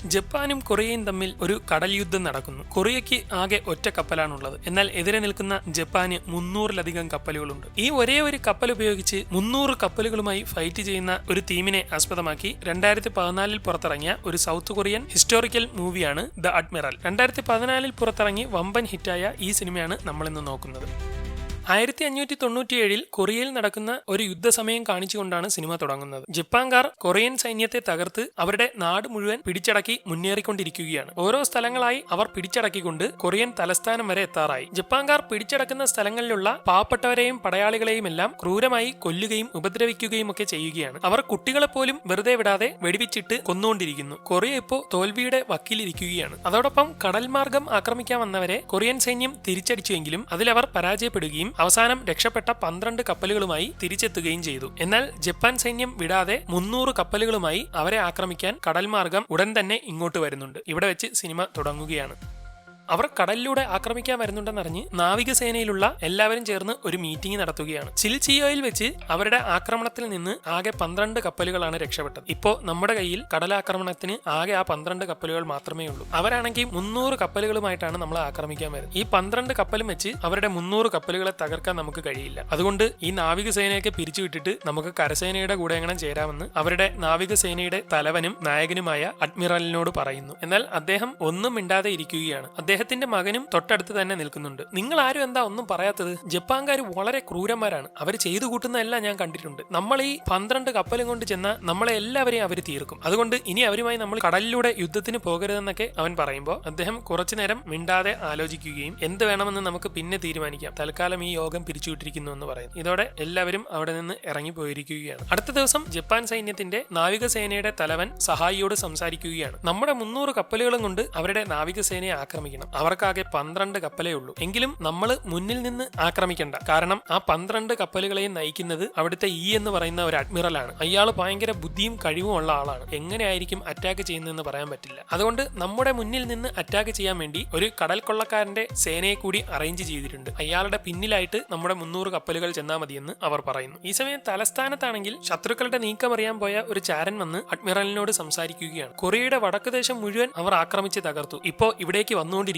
ജപ്പാനും കൊറിയയും തമ്മിൽ ഒരു കടൽ യുദ്ധം നടക്കുന്നു. കൊറിയയ്ക്ക് ആകെ ഒറ്റ കപ്പലാണുള്ളത്. എന്നാൽ എതിരെ നിൽക്കുന്ന ജപ്പാന് 300-ലധികം കപ്പലുകളുണ്ട്. ഈ ഒരേ ഒരു കപ്പൽ ഉപയോഗിച്ച് 300 കപ്പലുകളുമായി ഫൈറ്റ് ചെയ്യുന്ന ഒരു തീമിനെ ആസ്പദമാക്കി 2014 പുറത്തിറങ്ങിയ ഒരു സൗത്ത് കൊറിയൻ ഹിസ്റ്റോറിക്കൽ മൂവിയാണ് ദ അഡ്മിറൽ. 2014 പുറത്തിറങ്ങി വമ്പൻ ഹിറ്റായ ഈ സിനിമയാണ് നമ്മളിന്ന് നോക്കുന്നത്. 1597 കൊറിയയിൽ നടക്കുന്ന ഒരു യുദ്ധസമയം കാണിച്ചുകൊണ്ടാണ് സിനിമ തുടങ്ങുന്നത്. ജപ്പാൻകാർ കൊറിയൻ സൈന്യത്തെ തകർത്ത് അവരുടെ നാട് മുഴുവൻ പിടിച്ചടക്കി മുന്നേറിക്കൊണ്ടിരിക്കുകയാണ്. ഓരോ സ്ഥലങ്ങളായി അവർ പിടിച്ചടക്കിക്കൊണ്ട് കൊറിയൻ തലസ്ഥാനം വരെ എത്താറായി. ജപ്പാൻകാർ പിടിച്ചടക്കുന്ന സ്ഥലങ്ങളിലുള്ള പാവപ്പെട്ടവരെയും പടയാളികളെയും എല്ലാം ക്രൂരമായി കൊല്ലുകയും ഉപദ്രവിക്കുകയും ഒക്കെ ചെയ്യുകയാണ്. അവർ കുട്ടികളെ പോലും വെറുതെ വിടാതെ വെടിവെച്ചിട്ട് കൊന്നുകൊണ്ടിരിക്കുന്നു. കൊറിയ ഇപ്പോൾ തോൽവിയുടെ വക്കിലിരിക്കുകയാണ്. അതോടൊപ്പം കടൽ മാർഗം ആക്രമിക്കാൻ വന്നവരെ കൊറിയൻ സൈന്യം തിരിച്ചടിച്ചുവെങ്കിലും അതിലവർ പരാജയപ്പെടുകയും അവസാനം രക്ഷപ്പെട്ട 12 കപ്പലുകളുമായി തിരിച്ചെത്തുകയും ചെയ്തു. എന്നാൽ ജപ്പാൻ സൈന്യം വിടാതെ 300 കപ്പലുകളുമായി അവരെ ആക്രമിക്കാൻ കടൽ മാർഗം ഉടൻ തന്നെ ഇങ്ങോട്ട് വരുന്നുണ്ട്. ഇവിടെ വെച്ച് സിനിമ തുടങ്ങുകയാണ്. അവർ കടലിലൂടെ ആക്രമിക്കാൻ വരുന്നുണ്ടെന്നറിഞ്ഞ് നാവികസേനയിലുള്ള എല്ലാവരും ചേർന്ന് ഒരു മീറ്റിംഗ് നടത്തുകയാണ്. ചിൽച്ചിയോയിൽ വെച്ച് അവരുടെ ആക്രമണത്തിൽ നിന്ന് ആകെ 12 കപ്പലുകളാണ് രക്ഷപ്പെട്ടത്. ഇപ്പോ നമ്മുടെ കയ്യിൽ കടലാക്രമണത്തിന് ആകെ ആ 12 കപ്പലുകൾ മാത്രമേ ഉള്ളൂ. അവരാണെങ്കിൽ 300 കപ്പലുകളുമായിട്ടാണ് നമ്മളെ ആക്രമിക്കാൻ വരുന്നത്. ഈ 12 കപ്പലും വെച്ച് അവരുടെ 300 കപ്പലുകളെ തകർക്കാൻ നമുക്ക് കഴിയില്ല. അതുകൊണ്ട് ഈ നാവികസേനയൊക്കെ പിരിച്ചുവിട്ടിട്ട് നമുക്ക് കരസേനയുടെ കൂടെ എങ്ങനെ ചേരാമെന്ന് അവരുടെ നാവികസേനയുടെ തലവനും നായകനുമായ അഡ്മിറലിനോട് പറയുന്നു. എന്നാൽ അദ്ദേഹം ഒന്നും മിണ്ടാതെ ഇരിക്കുകയാണ്. അദ്ദേഹത്തിന്റെ മകനും തൊട്ടടുത്ത് തന്നെ നിൽക്കുന്നുണ്ട്. നിങ്ങൾ ആരും എന്താ ഒന്നും പറയാത്തത്? ജപ്പാൻകാർ വളരെ ക്രൂരന്മാരാണ്. അവർ ചെയ്തു കൂട്ടുന്നതെല്ലാം ഞാൻ കണ്ടിട്ടുണ്ട്. നമ്മൾ ഈ 12 കപ്പലും കൊണ്ട് ചെന്ന നമ്മളെ എല്ലാവരെയും അവർ തീർക്കും. അതുകൊണ്ട് ഇനി അവരുമായി നമ്മൾ കടലിലൂടെ യുദ്ധത്തിന് പോകരുതെന്നൊക്കെ അവൻ പറയുമ്പോൾ അദ്ദേഹം കുറച്ചുനേരം മിണ്ടാതെ ആലോചിക്കുകയും എന്ത് വേണമെന്ന് നമുക്ക് പിന്നെ തീരുമാനിക്കാം, തൽക്കാലം ഈ യോഗം പിരിച്ചുവിട്ടിരിക്കുന്നു എന്ന് പറയുന്നു. ഇതോടെ എല്ലാവരും അവിടെ നിന്ന് ഇറങ്ങിപ്പോയിരിക്കുകയാണ്. അടുത്ത ദിവസം ജപ്പാൻ സൈന്യത്തിന്റെ നാവികസേനയുടെ തലവൻ സഹായിയോട് സംസാരിക്കുകയാണ്. നമ്മുടെ 300 കപ്പലുകളും കൊണ്ട് അവരുടെ നാവികസേനയെ ആക്രമിക്കണം. അവർക്കാകെ 12 കപ്പലേ ഉള്ളൂ. എങ്കിലും നമ്മൾ മുന്നിൽ നിന്ന് ആക്രമിക്കണ്ട. കാരണം ആ 12 കപ്പലുകളെയും നയിക്കുന്നത് അവിടുത്തെ എന്ന് പറയുന്ന ഒരു അഡ്മിറലാണ്. അയാൾ ഭയങ്കര ബുദ്ധിയും കഴിവും ഉള്ള ആളാണ്. എങ്ങനെയായിരിക്കും അറ്റാക്ക് ചെയ്യുന്നതെന്ന് പറയാൻ പറ്റില്ല. അതുകൊണ്ട് നമ്മുടെ മുന്നിൽ നിന്ന് അറ്റാക്ക് ചെയ്യാൻ വേണ്ടി ഒരു കടൽ കൊള്ളക്കാരന്റെ സേനയെ കൂടി അറേഞ്ച് ചെയ്തിട്ടുണ്ട്. അയാളുടെ പിന്നിലായിട്ട് നമ്മുടെ 300 കപ്പലുകൾ ചെന്നാൽ മതിയെന്ന് അവർ പറയുന്നു. ഈ സമയം തലസ്ഥാനത്താണെങ്കിൽ ശത്രുക്കളുടെ നീക്കം അറിയാൻ പോയ ഒരു ചാരൻ വന്ന് അഡ്മിറലിനോട് സംസാരിക്കുകയാണ്. കൊറിയയുടെ വടക്ക് ദേശം മുഴുവൻ അവർ ആക്രമിച്ച് തകർത്തു. ഇപ്പോ ഇവിടേക്ക് വന്നുകൊണ്ടിരിക്കുകയാണ്.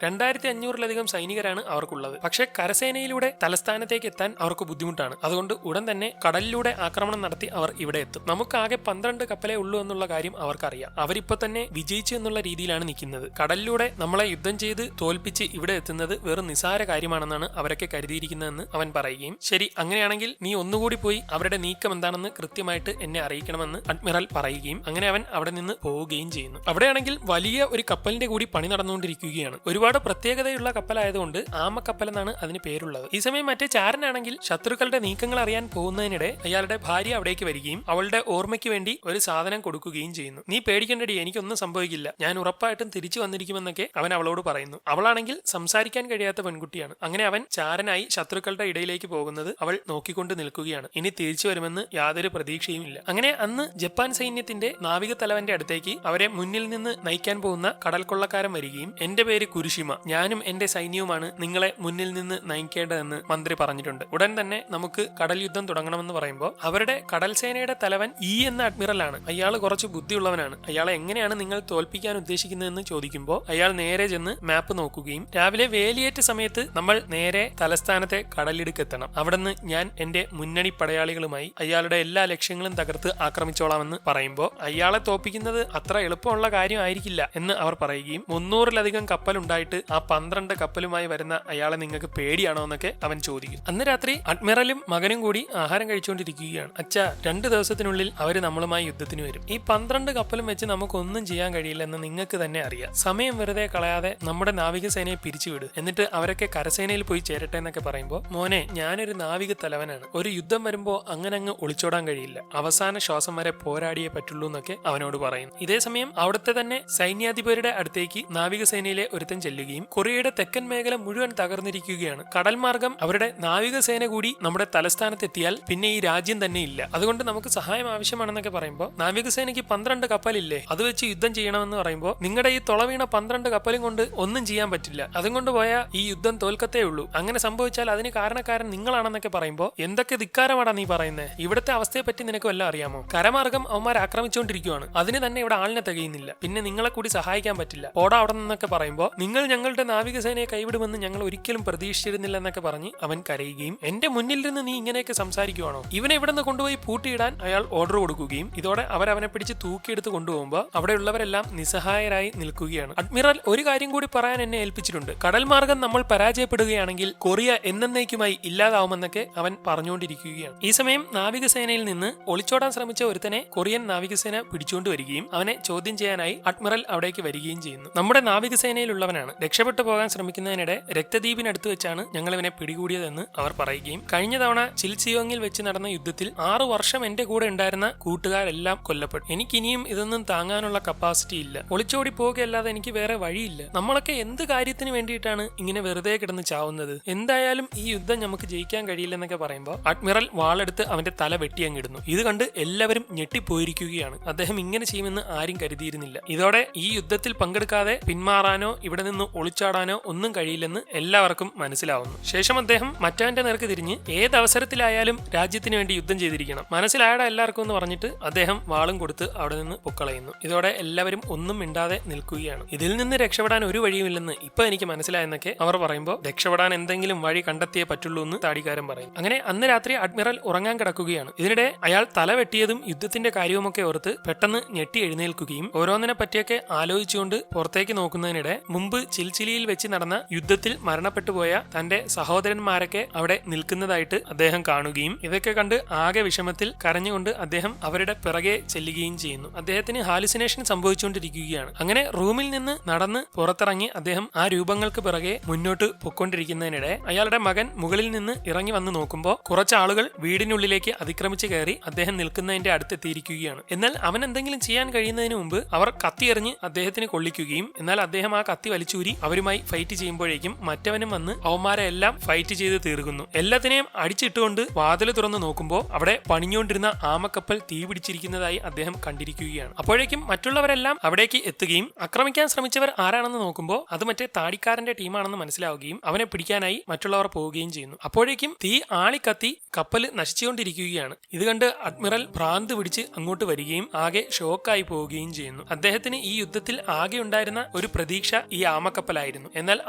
2500-ലധികം സൈനികരാണ് അവർക്കുള്ളത്. പക്ഷേ കരസേനയിലൂടെ തലസ്ഥാനത്തേക്ക് എത്താൻ അവർക്ക് ബുദ്ധിമുട്ടാണ്. അതുകൊണ്ട് ഉടൻ തന്നെ കടലിലൂടെ ആക്രമണം നടത്തി അവർ ഇവിടെ എത്തും. നമുക്കാകെ 12 കപ്പലേ ഉള്ളൂ എന്നുള്ള കാര്യം അവർക്കറിയാം. അവരിപ്പോ തന്നെ വിജയിച്ചു എന്നുള്ള രീതിയിലാണ് നിൽക്കുന്നത്. കടലിലൂടെ നമ്മളെ യുദ്ധം ചെയ്ത് തോൽപ്പിച്ച് ഇവിടെ എത്തുന്നത് വെറും നിസാര കാര്യമാണെന്നാണ് അവരൊക്കെ കരുതിയിരിക്കുന്നതെന്ന് അവൻ പറയുകയും, ശരി അങ്ങനെയാണെങ്കിൽ നീ ഒന്നുകൂടി പോയി അവരുടെ നീക്കം എന്താണെന്ന് കൃത്യമായിട്ട് എന്നെ അറിയിക്കണമെന്ന് അഡ്മിറൽ പറയുകയും അങ്ങനെ അവൻ അവിടെ നിന്ന് പോവുകയും ചെയ്യുന്നു. അവിടെയാണെങ്കിൽ വലിയ ഒരു കപ്പലിന്റെ കൂടി പണി നടന്നുകൊണ്ടിരിക്കുകയാണ്. ഒരുപാട് പ്രത്യേകതയുള്ള കപ്പലായതുകൊണ്ട് ആമക്കപ്പൽ എന്നാണ് അതിന് പേരുള്ളത്. ഈ സമയം മറ്റേ ചാരനാണെങ്കിൽ ശത്രുക്കളുടെ നീക്കങ്ങൾ അറിയാൻ പോകുന്നതിനിടെ അയാളുടെ ഭാര്യ അവിടേക്ക് വരികയും അവളുടെ ഓർമ്മയ്ക്ക് വേണ്ടി ഒരു സാധനം കൊടുക്കുകയും ചെയ്യുന്നു. നീ പേടിക്കേണ്ടടി, എനിക്കൊന്നും സംഭവിക്കില്ല, ഞാൻ ഉറപ്പായിട്ടും തിരിച്ചു വന്നിരിക്കുമെന്നൊക്കെ അവൻ അവളോട് പറയുന്നു. അവളാണെങ്കിൽ സംസാരിക്കാൻ കഴിയാത്ത പെൺകുട്ടിയാണ്. അങ്ങനെ അവൻ ചാരനായി ശത്രുക്കളുടെ ഇടയിലേക്ക് പോകുന്നത് അവൾ നോക്കിക്കൊണ്ട് നിൽക്കുകയാണ്. ഇനി തിരിച്ചു വരുമെന്ന് യാതൊരു പ്രതീക്ഷയും ഇല്ല. അങ്ങനെ അന്ന് ജപ്പാൻ സൈന്യത്തിന്റെ നാവിക തലവന്റെ അടുത്തേക്ക് അവരെ മുന്നിൽ നിന്ന് നയിക്കാൻ പോകുന്ന കടൽ കൊള്ളക്കാരൻ വരികയും, എന്റെ പേര് കുരിഷിമ, ഞാനും എന്റെ സൈന്യവുമാണ് നിങ്ങളെ മുന്നിൽ നിന്ന് നയിക്കേണ്ടതെന്ന് മന്ത്രി പറഞ്ഞിട്ടുണ്ട്. ഉടൻ തന്നെ നമുക്ക് കടൽ യുദ്ധം തുടങ്ങണമെന്ന് പറയുമ്പോൾ അവരുടെ കടൽ സേനയുടെ തലവൻ എന്ന അഡ്മിറലാണ്. അയാൾ കുറച്ച് ബുദ്ധിയുള്ളവനാണ്. അയാളെ എങ്ങനെയാണ് നിങ്ങൾ തോൽപ്പിക്കാൻ ഉദ്ദേശിക്കുന്നതെന്ന് ചോദിക്കുമ്പോൾ അയാൾ നേരെ ചെന്ന് മാപ്പ് നോക്കുകയും രാവിലെ വേലിയേറ്റ സമയത്ത് നമ്മൾ നേരെ തലസ്ഥാനത്തെ കടലിടുക്കെത്തണം, അവിടുന്ന് ഞാൻ എന്റെ മുന്നണി പടയാളികളുമായി അയാളുടെ എല്ലാ ലക്ഷ്യങ്ങളും തകർത്ത് ആക്രമിച്ചോളാമെന്ന് പറയുമ്പോൾ അയാളെ തോൽപ്പിക്കുന്നത് അത്ര എളുപ്പമുള്ള കാര്യമായിരിക്കില്ല എന്ന് അവർ പറയുകയും 300-ലധികം കപ്പലുണ്ടായിട്ട് ആ 12 കപ്പലുമായി വരുന്ന അയാളെ നിങ്ങൾക്ക് പേടിയാണോ എന്നൊക്കെ അവൻ ചോദിക്കും. അന്ന് രാത്രി അഡ്മിറലും മകനും കൂടി ആഹാരം കഴിച്ചുകൊണ്ടിരിക്കുകയാണ്. അച്ഛാ, 2 ദിവസത്തിനുള്ളിൽ അവര് നമ്മളുമായി യുദ്ധത്തിന് വരും. ഈ 12 കപ്പലും വെച്ച് നമുക്കൊന്നും ചെയ്യാൻ കഴിയില്ലെന്ന് നിങ്ങൾക്ക് തന്നെ അറിയാം. സമയം വെറുതെ കളയാതെ നമ്മുടെ നാവികസേനയെ പിരിച്ചുവിട്, എന്നിട്ട് അവരൊക്കെ കരസേനയിൽ പോയി ചേരട്ടെ എന്നൊക്കെ പറയുമ്പോൾ, മോനെ, ഞാനൊരു നാവിക തലവനാണ്. ഒരു യുദ്ധം വരുമ്പോ അങ്ങനെ അങ്ങ് ഒളിച്ചോടാൻ കഴിയില്ല. അവസാന ശ്വാസം വരെ പോരാടിയേ പറ്റുള്ളൂ എന്നൊക്കെ അവനോട് പറയുന്നു. ഇതേ സമയം അവിടുത്തെ തന്നെ സൈന്യാധിപരുടെ അടുത്തേക്ക് നാവികസേനയിലെ കപ്പലിലെ ഒരുത്തൻ ചെല്ലുകയും കൊറിയയുടെ തെക്കൻ മേഖല മുഴുവൻ തകർന്നിരിക്കുകയാണ്. കടൽ മാർഗം അവരുടെ നാവികസേന കൂടി നമ്മുടെ തലസ്ഥാനത്തെത്തിയാൽ പിന്നെ ഈ രാജ്യം തന്നെ ഇല്ല. അതുകൊണ്ട് നമുക്ക് സഹായം ആവശ്യമാണെന്നൊക്കെ പറയുമ്പോൾ നാവികസേനയ്ക്ക് 12 കപ്പലില്ലേ, അത് വെച്ച് യുദ്ധം ചെയ്യണമെന്ന് പറയുമ്പോൾ നിങ്ങളുടെ ഈ തുളവീണ 12 കപ്പലും കൊണ്ട് ഒന്നും ചെയ്യാൻ പറ്റില്ല, അതുകൊണ്ട് പോയാൽ ഈ യുദ്ധം തോൽക്കത്തേ ഉള്ളൂ, അങ്ങനെ സംഭവിച്ചാൽ അതിന് കാരണക്കാരൻ നിങ്ങളാണെന്നൊക്കെ പറയുമ്പോൾ എന്തൊക്കെ ധിക്കാരമാടാ നീ പറയുന്നത്? ഇവിടുത്തെ അവസ്ഥയെ പറ്റി നിനക്ക് വല്ല അറിയാമോ? കരമാർഗം അവന്മാർ ആക്രമിച്ചുകൊണ്ടിരിക്കുകയാണ്, അതിന് തന്നെ ഇവിടെ ആളിനെ തികയുന്നില്ല, പിന്നെ നിങ്ങളെ കൂടി സഹായിക്കാൻ പറ്റില്ല, പോടാ അവിടെ നിന്നൊക്കെ പറയുമ്പോൾ നിങ്ങൾ ഞങ്ങളുടെ നാവികസേനയെ കൈവിടുമെന്ന് ഞങ്ങൾ ഒരിക്കലും പ്രതീക്ഷിച്ചിരുന്നില്ല എന്നൊക്കെ പറഞ്ഞ് അവൻ കരയുകയും എന്റെ മുന്നിൽ നിന്ന് നീ ഇങ്ങനെയൊക്കെ സംസാരിക്കുവാണോ? ഇവനെ ഇവിടെ നിന്ന് കൊണ്ടുപോയി പൂട്ടിയിടാൻ അയാൾ ഓർഡർ കൊടുക്കുകയും ഇതോടെ അവരവനെ പിടിച്ച് തൂക്കിയെടുത്ത് കൊണ്ടുപോകുമ്പോൾ അവിടെയുള്ളവരെല്ലാം നിസ്സഹായരായി നിൽക്കുകയാണ്. അഡ്മിറൽ ഒരു കാര്യം കൂടി പറയാൻ എന്നെ ഏൽപ്പിച്ചിട്ടുണ്ട്, കടൽ മാർഗം നമ്മൾ പരാജയപ്പെടുകയാണെങ്കിൽ കൊറിയ എന്നേക്കുമായി ഇല്ലാതാവുമെന്നൊക്കെ അവൻ പറഞ്ഞുകൊണ്ടിരിക്കുകയാണ്. ഈ സമയം നാവികസേനയിൽ നിന്ന് ഒളിച്ചോടാൻ ശ്രമിച്ച ഒരുത്തനെ കൊറിയൻ നാവികസേന പിടിച്ചുകൊണ്ട് വരികയും അവനെ ചോദ്യം ചെയ്യാനായി അഡ്മിറൽ അവിടേക്ക് വരികയും ചെയ്യുന്നു. നമ്മുടെ നാവികസേനയിലുള്ളവനാണ്, രക്ഷപ്പെട്ടു പോകാൻ ശ്രമിക്കുന്നതിനിടെ രക്തദ്വീപിനടുത്ത് വെച്ചാണ് ഞങ്ങൾ ഇവനെ പിടികൂടിയതെന്ന് അവർ പറയുകയും കഴിഞ്ഞ തവണ ചിൽസിയോങ്ങിൽ വെച്ച് നടന്ന യുദ്ധത്തിൽ 6 വർഷം എന്റെ കൂടെ ഉണ്ടായിരുന്ന കൂട്ടുകാരെല്ലാം കൊല്ലപ്പെട്ടു, എനിക്കിനിയും ഇതൊന്നും താങ്ങാനുള്ള കപ്പാസിറ്റി ഇല്ല, ഒളിച്ചോടി പോകുകയല്ലാതെ എനിക്ക് വേറെ വഴിയില്ല, നമ്മളൊക്കെ എന്ത് കാര്യത്തിന് വേണ്ടിയിട്ടാണ് ഇങ്ങനെ വെറുതെ കിടന്ന് ചാവുന്നത്, എന്തായാലും ഈ യുദ്ധം നമുക്ക് ജയിക്കാൻ കഴിയില്ലെന്നൊക്കെ പറയുമ്പോൾ അഡ്മിറൽ വാളെടുത്ത് അവന്റെ തല വെട്ടിയങ്ങിടുന്നു. ഇത് കണ്ട് എല്ലാവരും ഞെട്ടിപ്പോയിരിക്കുകയാണ്, അദ്ദേഹം ഇങ്ങനെ ചെയ്യുമെന്ന് ആരും കരുതിയിരുന്നില്ല. ഇതോടെ ഈ യുദ്ധത്തിൽ പങ്കെടുക്കാതെ പിന്മാറാനോ ഇവിടെ നിന്ന് ഒളിച്ചാടാനോ ഒന്നും കഴിയില്ലെന്ന് എല്ലാവർക്കും മനസ്സിലാവുന്നു. ശേഷം അദ്ദേഹം മറ്റവന്റെ നേർക്ക് തിരിഞ്ഞ് ഏതവസരത്തിലായാലും രാജ്യത്തിന് വേണ്ടി യുദ്ധം ചെയ്തിരിക്കണം, മനസ്സിലായടാ എല്ലാവർക്കും എന്ന് പറഞ്ഞിട്ട് അദ്ദേഹം വാളും കൊടുത്ത് അവിടെ നിന്ന് പൊക്കളയുന്നു. ഇതോടെ എല്ലാവരും ഒന്നും മിണ്ടാതെ നിൽക്കുകയാണ്. ഇതിൽ നിന്ന് രക്ഷപ്പെടാൻ ഒരു വഴിയുമില്ലെന്ന് ഇപ്പൊ എനിക്ക് മനസ്സിലായെന്നൊക്കെ അവർ പറയുമ്പോൾ രക്ഷപ്പെടാൻ എന്തെങ്കിലും വഴി കണ്ടെത്തിയേ പറ്റുള്ളൂ എന്ന് താടിക്കാരൻ പറയും. അങ്ങനെ അന്ന് രാത്രി അഡ്മിറൽ ഉറങ്ങാൻ കിടക്കുകയാണ്. ഇതിനിടെ അയാൾ തല വെട്ടിയതും യുദ്ധത്തിന്റെ കാര്യവുമൊക്കെ ഓർത്ത് പെട്ടെന്ന് ഞെട്ടി എഴുന്നേൽക്കുകയും ഓരോന്നിനെ പറ്റിയൊക്കെ ആലോചിച്ചുകൊണ്ട് പുറത്തേക്ക് നോക്കുന്നതിനിടെ മുമ്പ് ചിൽച്ചിലിയിൽ വെച്ച് നടന്ന യുദ്ധത്തിൽ മരണപ്പെട്ടു പോയ തന്റെ സഹോദരന്മാരൊക്കെ അവിടെ നിൽക്കുന്നതായിട്ട് അദ്ദേഹം കാണുകയും ഇതൊക്കെ കണ്ട് ആകെ വിഷമത്തിൽ കരഞ്ഞുകൊണ്ട് അദ്ദേഹം അവരുടെ പിറകെ ചെല്ലുകയും ചെയ്യുന്നു. അദ്ദേഹത്തിന് ഹാലുസിനേഷൻ സംഭവിച്ചുകൊണ്ടിരിക്കുകയാണ്. അങ്ങനെ റൂമിൽ നിന്ന് നടന്ന് പുറത്തിറങ്ങി അദ്ദേഹം ആ രൂപങ്ങൾക്ക് പിറകെ മുന്നോട്ട് പൊക്കൊണ്ടിരിക്കുന്നതിനിടെ അയാളുടെ മകൻ മുകളിൽ നിന്ന് ഇറങ്ങി വന്ന് നോക്കുമ്പോൾ കുറച്ച് ആളുകൾ വീടിനുള്ളിലേക്ക് അതിക്രമിച്ച് കയറി അദ്ദേഹം നിൽക്കുന്നതിന്റെ അടുത്തെത്തിയിരിക്കുകയാണ്. എന്നാൽ അവൻ എന്തെങ്കിലും ചെയ്യാൻ കഴിയുന്നതിന് മുമ്പ് അവർ കത്തിയെറിഞ്ഞ് അദ്ദേഹത്തിന് കൊള്ളിക്കുകയും എന്നാൽ അദ്ദേഹം ആ കത്തി വലിച്ചൂരി അവരുമായി ഫൈറ്റ് ചെയ്യുമ്പോഴേക്കും മറ്റവനും വന്ന് അവന്മാരെ എല്ലാം ഫൈറ്റ് ചെയ്ത് തീർക്കുന്നു. എല്ലാത്തിനെയും അടിച്ചിട്ടുകൊണ്ട് വാതിൽ തുറന്ന് നോക്കുമ്പോൾ അവിടെ പണിഞ്ഞുകൊണ്ടിരുന്ന ആമക്കപ്പൽ തീ പിടിച്ചിരിക്കുന്നതായി അദ്ദേഹം കണ്ടിരിക്കുകയാണ്. അപ്പോഴേക്കും മറ്റുള്ളവരെല്ലാം അവിടേക്ക് എത്തുകയും ആക്രമിക്കാൻ ശ്രമിച്ചവർ ആരാണെന്ന് നോക്കുമ്പോൾ അത് മറ്റേ താടിക്കാരന്റെ ടീമാണെന്ന് മനസ്സിലാവുകയും അവനെ പിടിക്കാനായി മറ്റുള്ളവർ പോവുകയും ചെയ്യുന്നു. അപ്പോഴേക്കും തീ ആളിക്കത്തി കപ്പൽ നശിച്ചുകൊണ്ടിരിക്കുകയാണ്. ഇത് കണ്ട് അഡ്മിറൽ ഭ്രാന്ത് പിടിച്ച് അങ്ങോട്ട് വരികയും ആകെ ഷോക്കായി പോവുകയും ചെയ്യുന്നു. അദ്ദേഹത്തിന് ഈ യുദ്ധത്തിൽ ആകെ ഉണ്ടായിരുന്ന ഒരു പ്രതീക്ഷ ഈ ആമക്കപ്പലായിരുന്നു. എന്നാൽ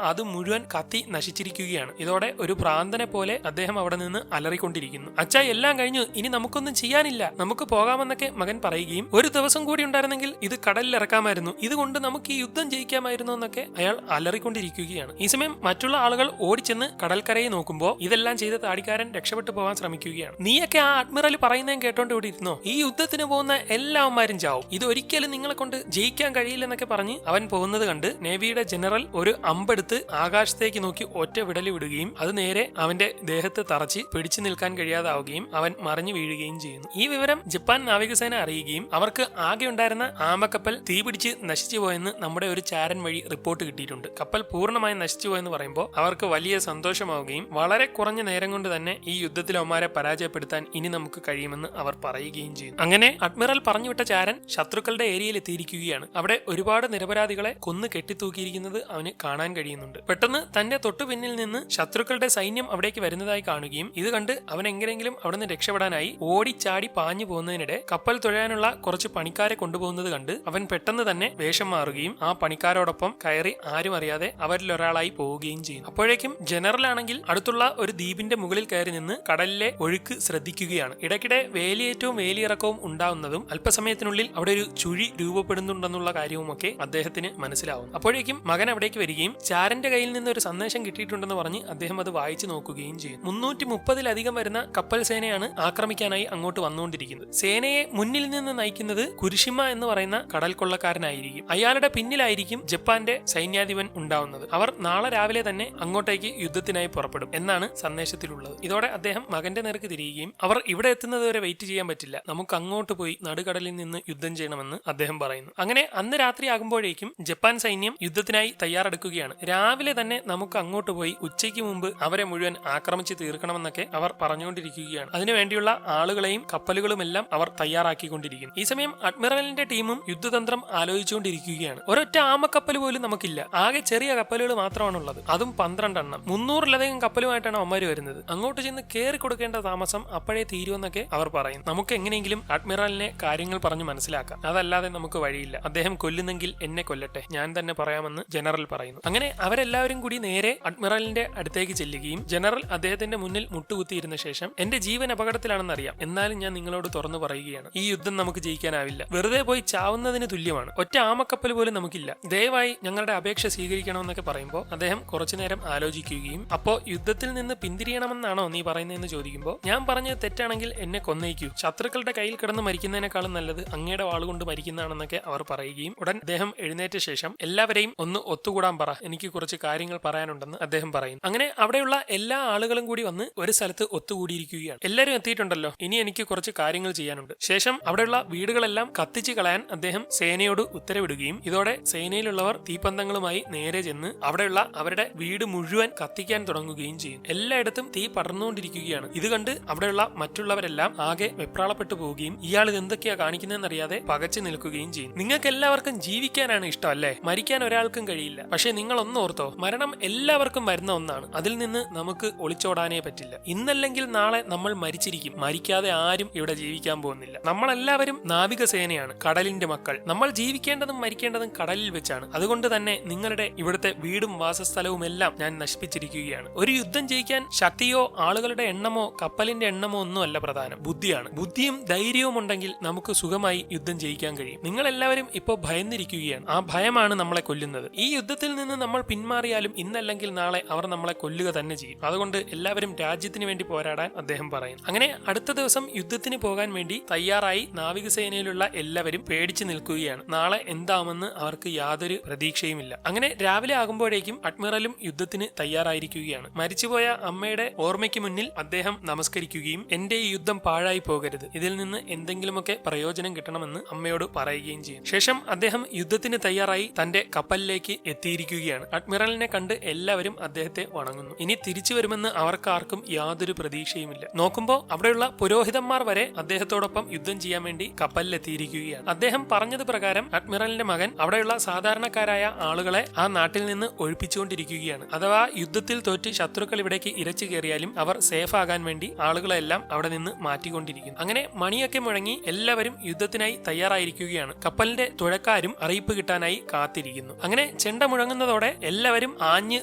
അത് മുഴുവൻ കത്തി നശിച്ചിരിക്കുകയാണ്. ഇതോടെ ഒരു ഭ്രാന്തനെ പോലെ അദ്ദേഹം അവിടെ നിന്ന് അലറിക്കൊണ്ടിരിക്കുന്നു. അച്ഛാ എല്ലാം കഴിഞ്ഞു, ഇനി നമുക്കൊന്നും ചെയ്യാനില്ല, നമുക്ക് പോകാമെന്നൊക്കെ മകൻ പറയുകയും ഒരു ദിവസം കൂടി ഉണ്ടായിരുന്നെങ്കിൽ ഇത് കടലിൽ ഇറക്കാമായിരുന്നു, ഇതുകൊണ്ട് നമുക്ക് ഈ യുദ്ധം ജയിക്കാമായിരുന്നു എന്നൊക്കെ അയാൾ അലറിക്കൊണ്ടിരിക്കുകയാണ്. ഈ സമയം മറ്റുള്ള ആളുകൾ ഓടിച്ചെന്ന് കടൽക്കരയെ നോക്കുമ്പോൾ ഇതെല്ലാം ചെയ്ത താടിക്കാരൻ രക്ഷപ്പെട്ടു പോകാൻ ശ്രമിക്കുകയാണ്. നീയൊക്കെ ആ അഡ്മിറൽ പറയുന്നതും കേട്ടോണ്ട് ഇവിടെ ഇരുന്നോ, ഈ യുദ്ധത്തിന് പോകുന്ന എല്ലാവന്മാരും ചാവും, ഇത് ഒരിക്കലും നിങ്ങളെ കൊണ്ട് ജയിക്കാൻ കഴിയില്ലെന്നൊക്കെ പറഞ്ഞ് അവൻ പോകുന്നത് കണ്ട് നേവിയുടെ ജനറൽ ഒരു അമ്പെടുത്ത് ആകാശത്തേക്ക് നോക്കി ഒറ്റ വിടല് വിടുകയും അത് നേരെ അവന്റെ ദേഹത്ത് തറച്ച് പിടിച്ചു നിൽക്കാൻ കഴിയാതാവുകയും അവൻ മറിഞ്ഞു വീഴുകയും ചെയ്യുന്നു. ഈ വിവരം ജപ്പാൻ നാവികസേന അറിയുകയും അവർക്ക് ആകെ ഉണ്ടായിരുന്ന ആമക്കപ്പൽ തീപിടിച്ച് നശിച്ചു പോയെന്ന് നമ്മുടെ ഒരു ചാരൻ വഴി റിപ്പോർട്ട് കിട്ടിയിട്ടുണ്ട്. കപ്പൽ പൂർണ്ണമായി നശിച്ചു പോയെന്ന് പറയുമ്പോൾ അവർക്ക് വലിയ സന്തോഷമാവുകയും വളരെ കുറഞ്ഞ നേരം കൊണ്ട് തന്നെ ഈ യുദ്ധത്തിൽ അവന്മാരെ പരാജയപ്പെടുത്താൻ ഇനി നമുക്ക് കഴിയുമെന്ന് അവർ പറയുകയും ചെയ്യും. അങ്ങനെ അഡ്മിറൽ പറഞ്ഞുവിട്ട ചാരൻ ശത്രുക്കളുടെ ഏരിയയിൽ എത്തിയിരിക്കുകയാണ്. അവിടെ ഒരുപാട് നിരപരാധികളെ കൊന്നു കെട്ടിത്തൂക്കിയിരിക്കുന്നത് അവന് കാണാൻ കഴിയുന്നുണ്ട്. പെട്ടെന്ന് തന്റെ തൊട്ടു പിന്നിൽ നിന്ന് ശത്രുക്കളുടെ സൈന്യം അവിടേക്ക് വരുന്നതായി കാണുകയും ഇത് കണ്ട് അവൻ എങ്ങനെയെങ്കിലും അവിടെ നിന്ന് രക്ഷപ്പെടാനായി ഓടിച്ചാടി പാഞ്ഞു പോകുന്നതിനിടെ കപ്പൽ തുഴയാനുള്ള കുറച്ച് പണിക്കാരെ കൊണ്ടുപോകുന്നത് കണ്ട് അവൻ പെട്ടെന്ന് തന്നെ വേഷം മാറുകയും ആ പണിക്കാരോടൊപ്പം കയറി ആരും അറിയാതെ അവരിൽ ഒരാളായി പോവുകയും ചെയ്യും. അപ്പോഴേക്കും ജനറൽ ആണെങ്കിൽ അടുത്തുള്ള ഒരു ദ്വീപിന്റെ മുകളിൽ കയറി നിന്ന് കടലിലെ ഒഴുക്ക് ശ്രദ്ധിക്കുകയാണ്. ഇടയ്ക്കിടെ വേലിയേറ്റവും വേലിയിറക്കവും ഉണ്ടാവുന്നതും അല്പസമയത്തിനുള്ളിൽ അവിടെ ഒരു ചുഴി രൂപപ്പെടുന്നുണ്ടെന്നുള്ള കാര്യവുമൊക്കെ അദ്ദേഹത്തിന് മനസ്സിലാവും. അപ്പോഴേക്കും മകൻ അവിടേക്ക് വരികയും ചാരന്റെ കയ്യിൽ നിന്ന് ഒരു സന്ദേശം കിട്ടിയിട്ടുണ്ടെന്ന് പറഞ്ഞ് അദ്ദേഹം അത് വായിച്ചു നോക്കുകയും ചെയ്യും. 330-ലധികം വരുന്ന കപ്പൽ സേനയാണ് ആക്രമിക്കാനായി അങ്ങോട്ട് വന്നുകൊണ്ടിരിക്കുന്നത്. സേനയെ മുന്നിൽ നിന്ന് നയിക്കുന്നത് കുരിഷിമ എന്ന് പറയുന്ന കടൽ കൊള്ളക്കാരനായിരിക്കും. അയാളുടെ പിന്നിലായിരിക്കും ജപ്പാന്റെ സൈന്യാധിപൻ ഉണ്ടാവുന്നത്. അവർ നാളെ രാവിലെ തന്നെ അങ്ങോട്ടേക്ക് യുദ്ധത്തിനായി പുറപ്പെടും എന്നാണ് സന്ദേശത്തിലുള്ളത്. ഇതോടെ അദ്ദേഹം മകന്റെ നേർക്ക് തിരിയുകയും അവർ ഇവിടെ എത്തുന്നത് വരെ വെയിറ്റ് ചെയ്യാൻ പറ്റില്ല, നമുക്ക് അങ്ങോട്ട് പോയി നടുകടലിൽ നിന്ന് യുദ്ധം ചെയ്യണമെന്ന് അദ്ദേഹം പറയുന്നു. അങ്ങനെ അന്ന് രാത്രി ആകുമ്പോഴേക്കും ജപ്പാൻ സൈന്യം യുദ്ധത്തിനായി തയ്യാറെടുക്കുകയാണ്. രാവിലെ തന്നെ നമുക്ക് അങ്ങോട്ട് പോയി ഉച്ചയ്ക്ക് മുമ്പ് അവരെ മുഴുവൻ ആക്രമിച്ച് തീർക്കണമെന്നൊക്കെ അവർ പറഞ്ഞുകൊണ്ടിരിക്കുകയാണ്. അതിനുവേണ്ടിയുള്ള ആളുകളെയും കപ്പലുകളുമെല്ലാം അവർ തയ്യാറാക്കിക്കൊണ്ടിരിക്കുന്നു. ഈ സമയം അഡ്മിറലിന്റെ ടീമും യുദ്ധതന്ത്രം ആലോചിച്ചുകൊണ്ടിരിക്കുകയാണ്. ഒരൊറ്റ ആമക്കപ്പൽ പോലും നമുക്കില്ല. ആകെ ചെറിയ കപ്പലുകൾ മാത്രമാണുള്ളത്, അതും 12 എണ്ണം. 300-ലധികം കപ്പലുമായിട്ടാണ് അവന്മാര് വരുന്നത്. അങ്ങോട്ട് ചെന്ന് കയറി കൊടുക്കേണ്ട താമസം അപ്പോഴേ തീരുമെന്നൊക്കെ അവർ പറയും. നമുക്ക് എങ്ങനെയെങ്കിലും അഡ്മിറലിനെ കാര്യങ്ങൾ പറഞ്ഞു മനസ്സിലാക്കാം, അതല്ലാതെ നമുക്ക് വഴിയില്ല. അദ്ദേഹം കൊല്ലുന്നെങ്കിൽ എന്നെ കൊല്ലട്ടെ, ഞാൻ തന്നെ പറയാമെന്ന് ജനറൽ പറയുന്നു. അങ്ങനെ അവരെല്ലാവരും കൂടി നേരെ അഡ്മിറലിന്റെ അടുത്തേക്ക് ചെല്ലുകയും ജനറൽ അദ്ദേഹത്തിന്റെ മുന്നിൽ മുട്ടുകുത്തിയിരുന്ന ശേഷം എന്റെ ജീവൻ അപകടത്തിലാണെന്നറിയാം, എന്നാലും ഞാൻ നിങ്ങളോട് തുറന്നു പറയുകയാണ്, ഈ യുദ്ധം നമുക്ക് ജയിക്കാനാവില്ല. വെറുതെ പോയി ചാവുന്നതിന് തുല്യമാണ്. ഒറ്റ ആമക്കപ്പൽ പോലും നമുക്കില്ല. ദയവായി ഞങ്ങളുടെ അപേക്ഷ സ്വീകരിക്കണമെന്നൊക്കെ പറയുമ്പോൾ അദ്ദേഹം കുറച്ചുനേരം ആലോചിക്കുകയും അപ്പോ യുദ്ധത്തിൽ നിന്ന് പിന്തിരിയണമെന്നാണോ നീ പറയുന്നതെന്ന് ചോദിക്കുമ്പോൾ ഞാൻ പറഞ്ഞത് തെറ്റാണെങ്കിൽ എന്നെ കൊന്നേക്കൂ, ശത്രുക്കളുടെ കയ്യിൽ കിടന്ന് മരിക്കുന്നതിനേക്കാളും നല്ലത് അങ്ങയുടെ വാളുകൊണ്ട് മരിക്കുന്നതാണെന്നൊക്കെ അവർ പറയുകയും ഉടൻ അദ്ദേഹം എഴുന്നേറ്റ ശേഷം എല്ലാവരെയും ഒന്ന് ഒത്തുകൂടാൻ പറ, എനിക്ക് കുറച്ച് കാര്യങ്ങൾ പറയാനുണ്ടെന്ന് അദ്ദേഹം പറയും. അങ്ങനെ അവിടെയുള്ള എല്ലാ ആളുകളും കൂടി വന്ന് ഒരു സ്ഥലത്ത് ഒത്തുകൂടിയിരിക്കുകയാണ്. എല്ലാവരും എത്തിയിട്ടുണ്ടല്ലോ, ഇനി എനിക്ക് കുറച്ച് കാര്യങ്ങൾ ചെയ്യാനുണ്ട്. ശേഷം അവിടെയുള്ള വീടുകളെല്ലാം കത്തിച്ചു കളയാൻ അദ്ദേഹം സേനയോട് ഉത്തരവിടുകയും ഇതോടെ സേനയിലുള്ളവർ തീപ്പന്തങ്ങളുമായി നേരെ ചെന്ന് അവിടെയുള്ള അവരുടെ വീട് മുഴുവൻ കത്തിക്കാൻ തുടങ്ങുകയും ചെയ്യും. എല്ലായിടത്തും തീ പടർന്നുകൊണ്ടിരിക്കുകയാണ്. ഇത് കണ്ട് അവിടെയുള്ള മറ്റുള്ളവരെല്ലാം ആകെ വെപ്രാളപ്പെട്ടു പോവുകയും ഇയാൾ ഇത് എന്തൊക്കെയാ കാണിക്കുന്നതെന്നറിയാതെ പകച്ചു നിൽക്കുകയും ചെയ്യും. നിങ്ങൾക്ക് എല്ലാവർക്കും ജീവിക്കാനാണ് ഇഷ്ടം അല്ലേ? മരിക്കാൻ ഒരാൾക്കും കഴിയില്ല. പക്ഷെ നിങ്ങൾ ഒന്ന് ഓർത്തോ, മരണം എല്ലാവർക്കും വരുന്ന ഒന്നാണ്. അതിൽ നിന്ന് നമുക്ക് ഒളിച്ചോടാനേ പറ്റില്ല. ഇന്നല്ലെങ്കിൽ നാളെ നമ്മൾ മരിച്ചിരിക്കും. മരിക്കാതെ ആരും ഇവിടെ ജീവിക്കാൻ പോകുന്നില്ല. നമ്മളെല്ലാവരും നാവികസേനയാണ്, കടലിന്റെ മക്കൾ. നമ്മൾ ജീവിക്കേണ്ടതും മരിക്കേണ്ടതും കടലിൽ വെച്ചാണ്. അതുകൊണ്ട് തന്നെ നിങ്ങളുടെ ഇവിടുത്തെ വീടും വാസസ്ഥലവും എല്ലാം ഞാൻ നശിപ്പിച്ചിരിക്കുകയാണ്. ഒരു യുദ്ധം ജയിക്കാൻ ശക്തിയോ ആളുകളുടെ എണ്ണമോ കപ്പലിന്റെ എണ്ണമോ ഒന്നുമല്ല പ്രധാനം, ബുദ്ധിയാണ്. ബുദ്ധിയും ധൈര്യവും ഉണ്ടെങ്കിൽ നമുക്ക് സുഖമായി യുദ്ധം ജയിക്കാൻ കഴിയും. നിങ്ങൾ എല്ലാവരും ഇപ്പോൾ ഭയന്നിരിക്കുകയാണ്. ആ ഭയമാണ് നമ്മളെ കൊല്ലുന്നത്. ഈ യുദ്ധത്തിൽ നിന്ന് നമ്മൾ പിന്മാറിയാലും ഇന്നല്ലെങ്കിൽ നാളെ അവർ നമ്മളെ കൊല്ലുക തന്നെ ചെയ്യും. അതുകൊണ്ട് എല്ലാവരും രാജ്യത്തിന് വേണ്ടി പോരാടാൻ അദ്ദേഹം പറയും. അങ്ങനെ അടുത്ത ദിവസം യുദ്ധത്തിന് പോകാൻ വേണ്ടി തയ്യാറായി നാവികസേനയിലുള്ള എല്ലാവരും പേടിച്ചു നിൽക്കുകയാണ്. നാളെ എന്താമെന്ന് അവർക്ക് യാതൊരു പ്രതീക്ഷയുമില്ല. അങ്ങനെ രാവിലെ ആകുമ്പോഴേക്കും അഡ്മിറലും യുദ്ധത്തിന് തയ്യാറായിരിക്കുകയാണ്. മരിച്ചുപോയ അമ്മയുടെ ഓർമ്മയ്ക്ക് മുന്നിൽ അദ്ദേഹം നമസ്കരിക്കുകയും എന്റെ ഈ യുദ്ധം പാഴായി പോകരുത്, ഇതിൽ നിന്ന് എന്തെങ്കിലുമൊക്കെ പ്രയോജനം കിട്ടണമെന്ന് അമ്മയോട് പറയുകയും ചെയ്യും. ശേഷം അദ്ദേഹം യുദ്ധത്തിന് തയ്യാറായി തന്റെ കപ്പലിലേക്ക് എത്തിയിരിക്കുകയാണ്. അഡ്മിറലിനെ കണ്ട് എല്ലാവരും അദ്ദേഹത്തെ വണങ്ങുന്നു. ഇനി തിരിച്ചു വരുമെന്ന് അവർക്കാർക്കും യാതൊരു പ്രതീക്ഷയുമില്ല. നോക്കുമ്പോൾ അവിടെയുള്ള പുരോഹിതന്മാർ വരെ അദ്ദേഹത്തോടൊപ്പം യുദ്ധം ചെയ്യാൻ വേണ്ടി കപ്പലിലെത്തിയിരിക്കുകയാണ്. അദ്ദേഹം പറഞ്ഞത് പ്രകാരം അഡ്മിറലിന്റെ മകൻ അവിടെയുള്ള സാധാരണക്കാരായ ആളുകളെ ആ നാട്ടിൽ നിന്ന് ഒഴിപ്പിച്ചുകൊണ്ടിരിക്കുകയാണ്. അഥവാ യുദ്ധത്തിൽ തോറ്റ് ശത്രുക്കൾ ഇവിടേക്ക് ഇരച്ചു കയറിയാലും അവർ സേഫ് ആകാൻ വേണ്ടി ആളുകളെല്ലാം അവിടെ നിന്ന് മാറ്റിക്കൊണ്ടിരിക്കുന്നു. അങ്ങനെ മണിയൊക്കെ മുഴങ്ങി എല്ലാവരും യുദ്ധത്തിനായി തയ്യാറായിരിക്കുകയാണ്. കപ്പലിന്റെ തുഴക്കാരും അറിയിപ്പ് കിട്ടാനായി കാത്തിരിക്കുന്നു. അങ്ങനെ ചെണ്ട മുഴങ്ങുന്നതോടെ എല്ലാവരും ആഞ്ഞ്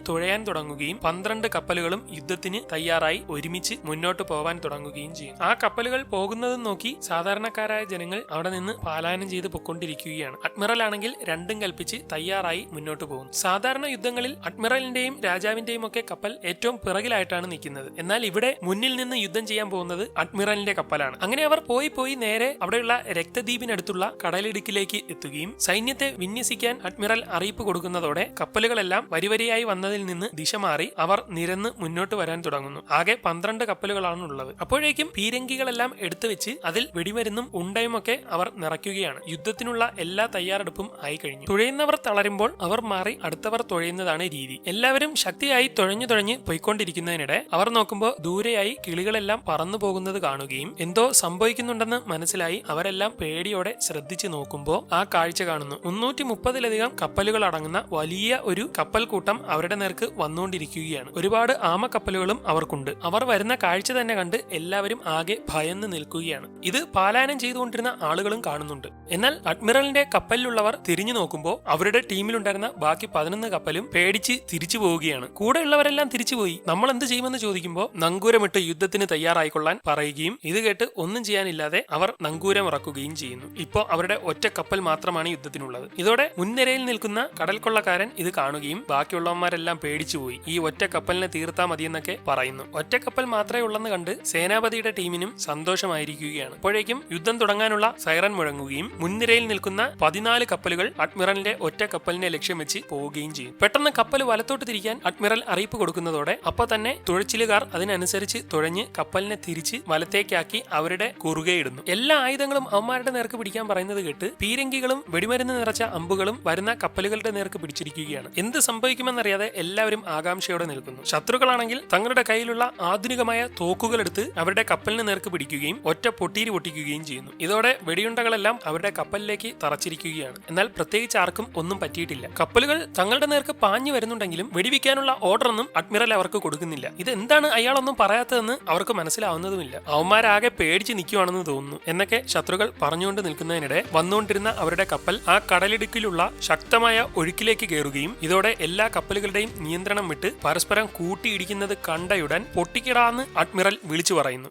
തുഴയാൻ തുടങ്ങുകയും 12 കപ്പലുകളും യുദ്ധത്തിന് തയ്യാറായി ഒരുമിച്ച് മുന്നോട്ട് പോവാൻ തുടങ്ങുകയും ചെയ്യും. ആ കപ്പലുകൾ പോകുന്നതും നോക്കി സാധാരണക്കാരായ ജനങ്ങൾ അവിടെ നിന്ന് പാലായനം ചെയ്ത് പൊക്കൊണ്ടിരിക്കുകയാണ്. അഡ്മിറൽ ആണെങ്കിൽ രണ്ടും കൽപ്പിച്ച് തയ്യാറായി മുന്നോട്ട് പോകുന്നു. സാധാരണ യുദ്ധങ്ങളിൽ അഡ്മിറലിന്റെയും രാജാവിന്റെയും ഒക്കെ കപ്പൽ ഏറ്റവും പിറകിലായിട്ടാണ് നിൽക്കുന്നത്. എന്നാൽ ഇവിടെ മുന്നിൽ നിന്ന് യുദ്ധം ചെയ്യാൻ പോകുന്നത് അഡ്മിറലിന്റെ കപ്പലാണ്. അങ്ങനെ അവർ പോയി നേരെ അവിടെയുള്ള രക്തദ്വീപിനടുത്തുള്ള കടലിടുക്കിലേക്ക് എത്തുകയും സൈന്യത്തെ വിന്യസിക്കാൻ അഡ്മിറൽ അറിയിപ്പ് കൊടുക്കുന്നതോടെ കപ്പലുകളെല്ലാം വരിവരിയായി വന്നതിൽ നിന്ന് ദിശ മാറി അവർ നിരന്ന് മുന്നോട്ട് വരാൻ തുടങ്ങുന്നു. ആകെ 12 കപ്പലുകളാണ് ഉള്ളത്. അപ്പോഴേക്കും പീരങ്കികളെല്ലാം എടുത്തു വെച്ച് അതിൽ വെടിമരുന്നും ഉണ്ടയുമൊക്കെ അവർ നിറയ്ക്കുകയാണ്. യുദ്ധത്തിനുള്ള എല്ലാ തയ്യാറെടുപ്പും ആയി കഴിഞ്ഞു. തുഴയുന്നവർ തളരുമ്പോൾ അവർ മാറി അടുത്തവർ തുഴയുന്നതാണ് രീതി. എല്ലാവരും ശക്തിയായി തുഴഞ്ഞു പോയിക്കൊണ്ടിരിക്കുന്നതിനിടെ അവർ നോക്കുമ്പോൾ ദൂരെയായി കിളികളെല്ലാം പറന്നു പോകുന്നത് കാണുകയും എന്തോ സംഭവിക്കുന്നുണ്ടെന്ന് മനസ്സിലായി അവരെല്ലാം പേടിയോടെ ശ്രദ്ധിച്ചു നോക്കുമ്പോൾ ആ കാഴ്ച കാണുന്നു. 330-ലധികം കപ്പലുകൾ അടങ്ങുന്ന വലിയ ഒരു കപ്പൽ കൂട്ടം അവരുടെ നേർക്ക് വന്നുകൊണ്ടിരിക്കുകയാണ്. ഒരുപാട് ആമക്കപ്പലുകളും അവർക്കുണ്ട്. അവർ വരുന്ന കാഴ്ച തന്നെ കണ്ട് എല്ലാവരും ആകെ ഭയന്ന് നിൽക്കുകയാണ്. ഇത് പാലായനം ചെയ്തുകൊണ്ടിരുന്ന ആളുകളും കാണുന്നുണ്ട്. എന്നാൽ അഡ്മിറലിന്റെ കപ്പലിലുള്ളവർ തിരിഞ്ഞു നോക്കുമ്പോൾ അവരുടെ ടീമിലുണ്ടായിരുന്ന ബാക്കി 11 കപ്പലും പേടിച്ച് തിരിച്ചു പോവുകയാണ്. കൂടെയുള്ളവരെല്ലാം തിരിച്ചുപോയി. നമ്മൾ എന്ത് ചെയ്യുമെന്ന് ചോദിക്കുമ്പോൾ നങ്കൂരമിട്ട് യുദ്ധത്തിന് തയ്യാറായിക്കൊള്ളാൻ പറയുകയും ഇത് കേട്ട് ഒന്നും ചെയ്യാനില്ലാതെ അവർ നങ്കൂരം ഇറക്കുകയും ചെയ്യുന്നു. ഇപ്പോ അവരുടെ ഒറ്റ കപ്പൽ മാത്രമാണ് യുദ്ധത്തിനുള്ളത്. ഇതോടെ മുൻനിരയിൽ നിൽക്കുന്ന കടൽക്കൊള്ളക്കാരൻ ഇത് കാണുകയും ബാക്കിയുള്ളവന്മാരെല്ലാം പേടിച്ചുപോയി. ഈ ഒറ്റ കപ്പലിനെ തീർത്താ മതിയെന്നൊക്കെ പറയുന്നു. ഒറ്റ കപ്പൽ മാത്രമേ ഉള്ളെന്ന് കണ്ട് സേനാപതിയുടെ ടീമിനും സന്തോഷമായിരിക്കുകയാണ്. അപ്പോഴേക്കും യുദ്ധം തുടങ്ങാനുള്ള സൈറൻ മുഴങ്ങുകയും മുൻനിരയിൽ നിൽക്കുന്ന 14 കപ്പലുകൾ അഡ്മിറലിന്റെ ഒറ്റ കപ്പലിനെ ലക്ഷ്യം വെച്ച് പോവുകയും ചെയ്യും. പെട്ടെന്ന് കപ്പൽ വലത്തോട്ട് തിരിക്കാൻ അഡ്മിറൽ അറിയിപ്പ് കൊടുക്കുന്നതോടെ അപ്പൊ തന്നെ തുഴച്ചിലുകാർ അതിനനുസരിച്ച് തുഴഞ്ഞ് കപ്പലിനെ തിരിച്ച് വലത്തേക്കാക്കി അവരുടെ കുറുകയിടുന്നു. എല്ലാ ആയുധങ്ങളും അവന്മാരുടെ നേർക്ക് പിടിക്കാൻ പറയുന്നത് കേട്ട് പീരങ്കികളും വെടിമരുന്ന് നിറച്ച അമ്പുകളും വരുന്ന കപ്പലുകൾ കപ്പലുകളുടെ നേർക്ക് പിടിച്ചിരിക്കുകയാണ്. എന്ത് സംഭവിക്കുമെന്നറിയാതെ എല്ലാവരും ആകാംക്ഷയോടെ നിൽക്കുന്നു. ശത്രുക്കളാണെങ്കിൽ തങ്ങളുടെ കയ്യിലുള്ള ആധുനികമായ തോക്കുകളെടുത്ത് അവരുടെ കപ്പലിന് നേർക്ക് പിടിക്കുകയും ഒറ്റ പൊട്ടീര് പൊട്ടിക്കുകയും ചെയ്യുന്നു. ഇതോടെ വെടിയുണ്ടകളെല്ലാം അവരുടെ കപ്പലിലേക്ക് തറച്ചിരിക്കുകയാണ്. എന്നാൽ പ്രത്യേകിച്ച് ആർക്കും ഒന്നും പറ്റിയിട്ടില്ല. കപ്പലുകൾ തങ്ങളുടെ നേർക്ക് പാഞ്ഞു വരുന്നുണ്ടെങ്കിലും വെടിവെക്കാനുള്ള ഓർഡർ ഒന്നും അഡ്മിറൽ അവർക്ക് കൊടുക്കുന്നില്ല. ഇതെന്താണ് അയാളൊന്നും പറയാത്തതെന്ന് അവർക്ക് മനസ്സിലാവുന്നതുമില്ല. അവന്മാരാകെ പേടിച്ച് നിൽക്കുവാണെന്ന് തോന്നുന്നു എന്നൊക്കെ ശത്രുക്കൾ പറഞ്ഞുകൊണ്ട് നിൽക്കുന്നതിനിടെ വന്നുകൊണ്ടിരുന്ന അവരുടെ കപ്പൽ ആ കടലിടുക്കിലുള്ള ശക്തമായ ഒഴുക്കിലേക്ക് കയറുകയും ഇതോടെ എല്ലാ കപ്പലുകളുടെയും നിയന്ത്രണം വിട്ട് പരസ്പരം കൂട്ടിയിടിക്കുന്നത് കണ്ടയുടൻ പൊട്ടിക്കിടാന്ന് അഡ്മിറൽ വിളിച്ചു പറയുന്നു.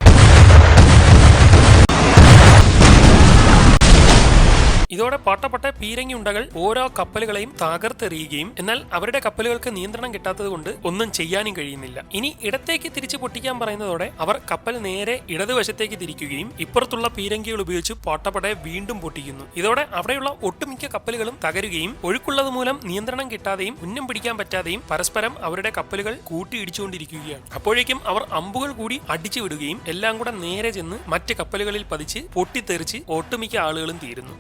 ഇതോടെ പൊട്ടപ്പെട്ട പീരങ്കി ഉണ്ടകൾ ഓരോ കപ്പലുകളെയും തകർത്തെറിയുകയും എന്നാൽ അവരുടെ കപ്പലുകൾക്ക് നിയന്ത്രണം കിട്ടാത്തത് കൊണ്ട് ഒന്നും ചെയ്യാനും കഴിയുന്നില്ല. ഇനി ഇടത്തേക്ക് തിരിച്ചു പൊട്ടിക്കാൻ പറയുന്നതോടെ അവർ കപ്പൽ നേരെ ഇടതുവശത്തേക്ക് തിരിക്കുകയും ഇപ്പുറത്തുള്ള പീരങ്കികൾ ഉപയോഗിച്ച് പൊട്ടപ്പടയെ വീണ്ടും പൊട്ടിക്കുന്നു. ഇതോടെ അവിടെയുള്ള ഒട്ടുമിക്ക കപ്പലുകളും തകരുകയും ഒഴുക്കുള്ളത് മൂലം നിയന്ത്രണം കിട്ടാതെയും ഉന്നം പിടിക്കാൻ പറ്റാതെയും പരസ്പരം അവരുടെ കപ്പലുകൾ കൂട്ടിയിടിച്ചുകൊണ്ടിരിക്കുകയാണ്. അപ്പോഴേക്കും അവർ അമ്പുകൾ കൂടി അടിച്ചു വിടുകയും എല്ലാം കൂടെ നേരെ ചെന്ന് മറ്റ് കപ്പലുകളിൽ പതിച്ച് പൊട്ടിത്തെറിച്ച് ഒട്ടുമിക്ക ആളുകളും തീരുന്നു.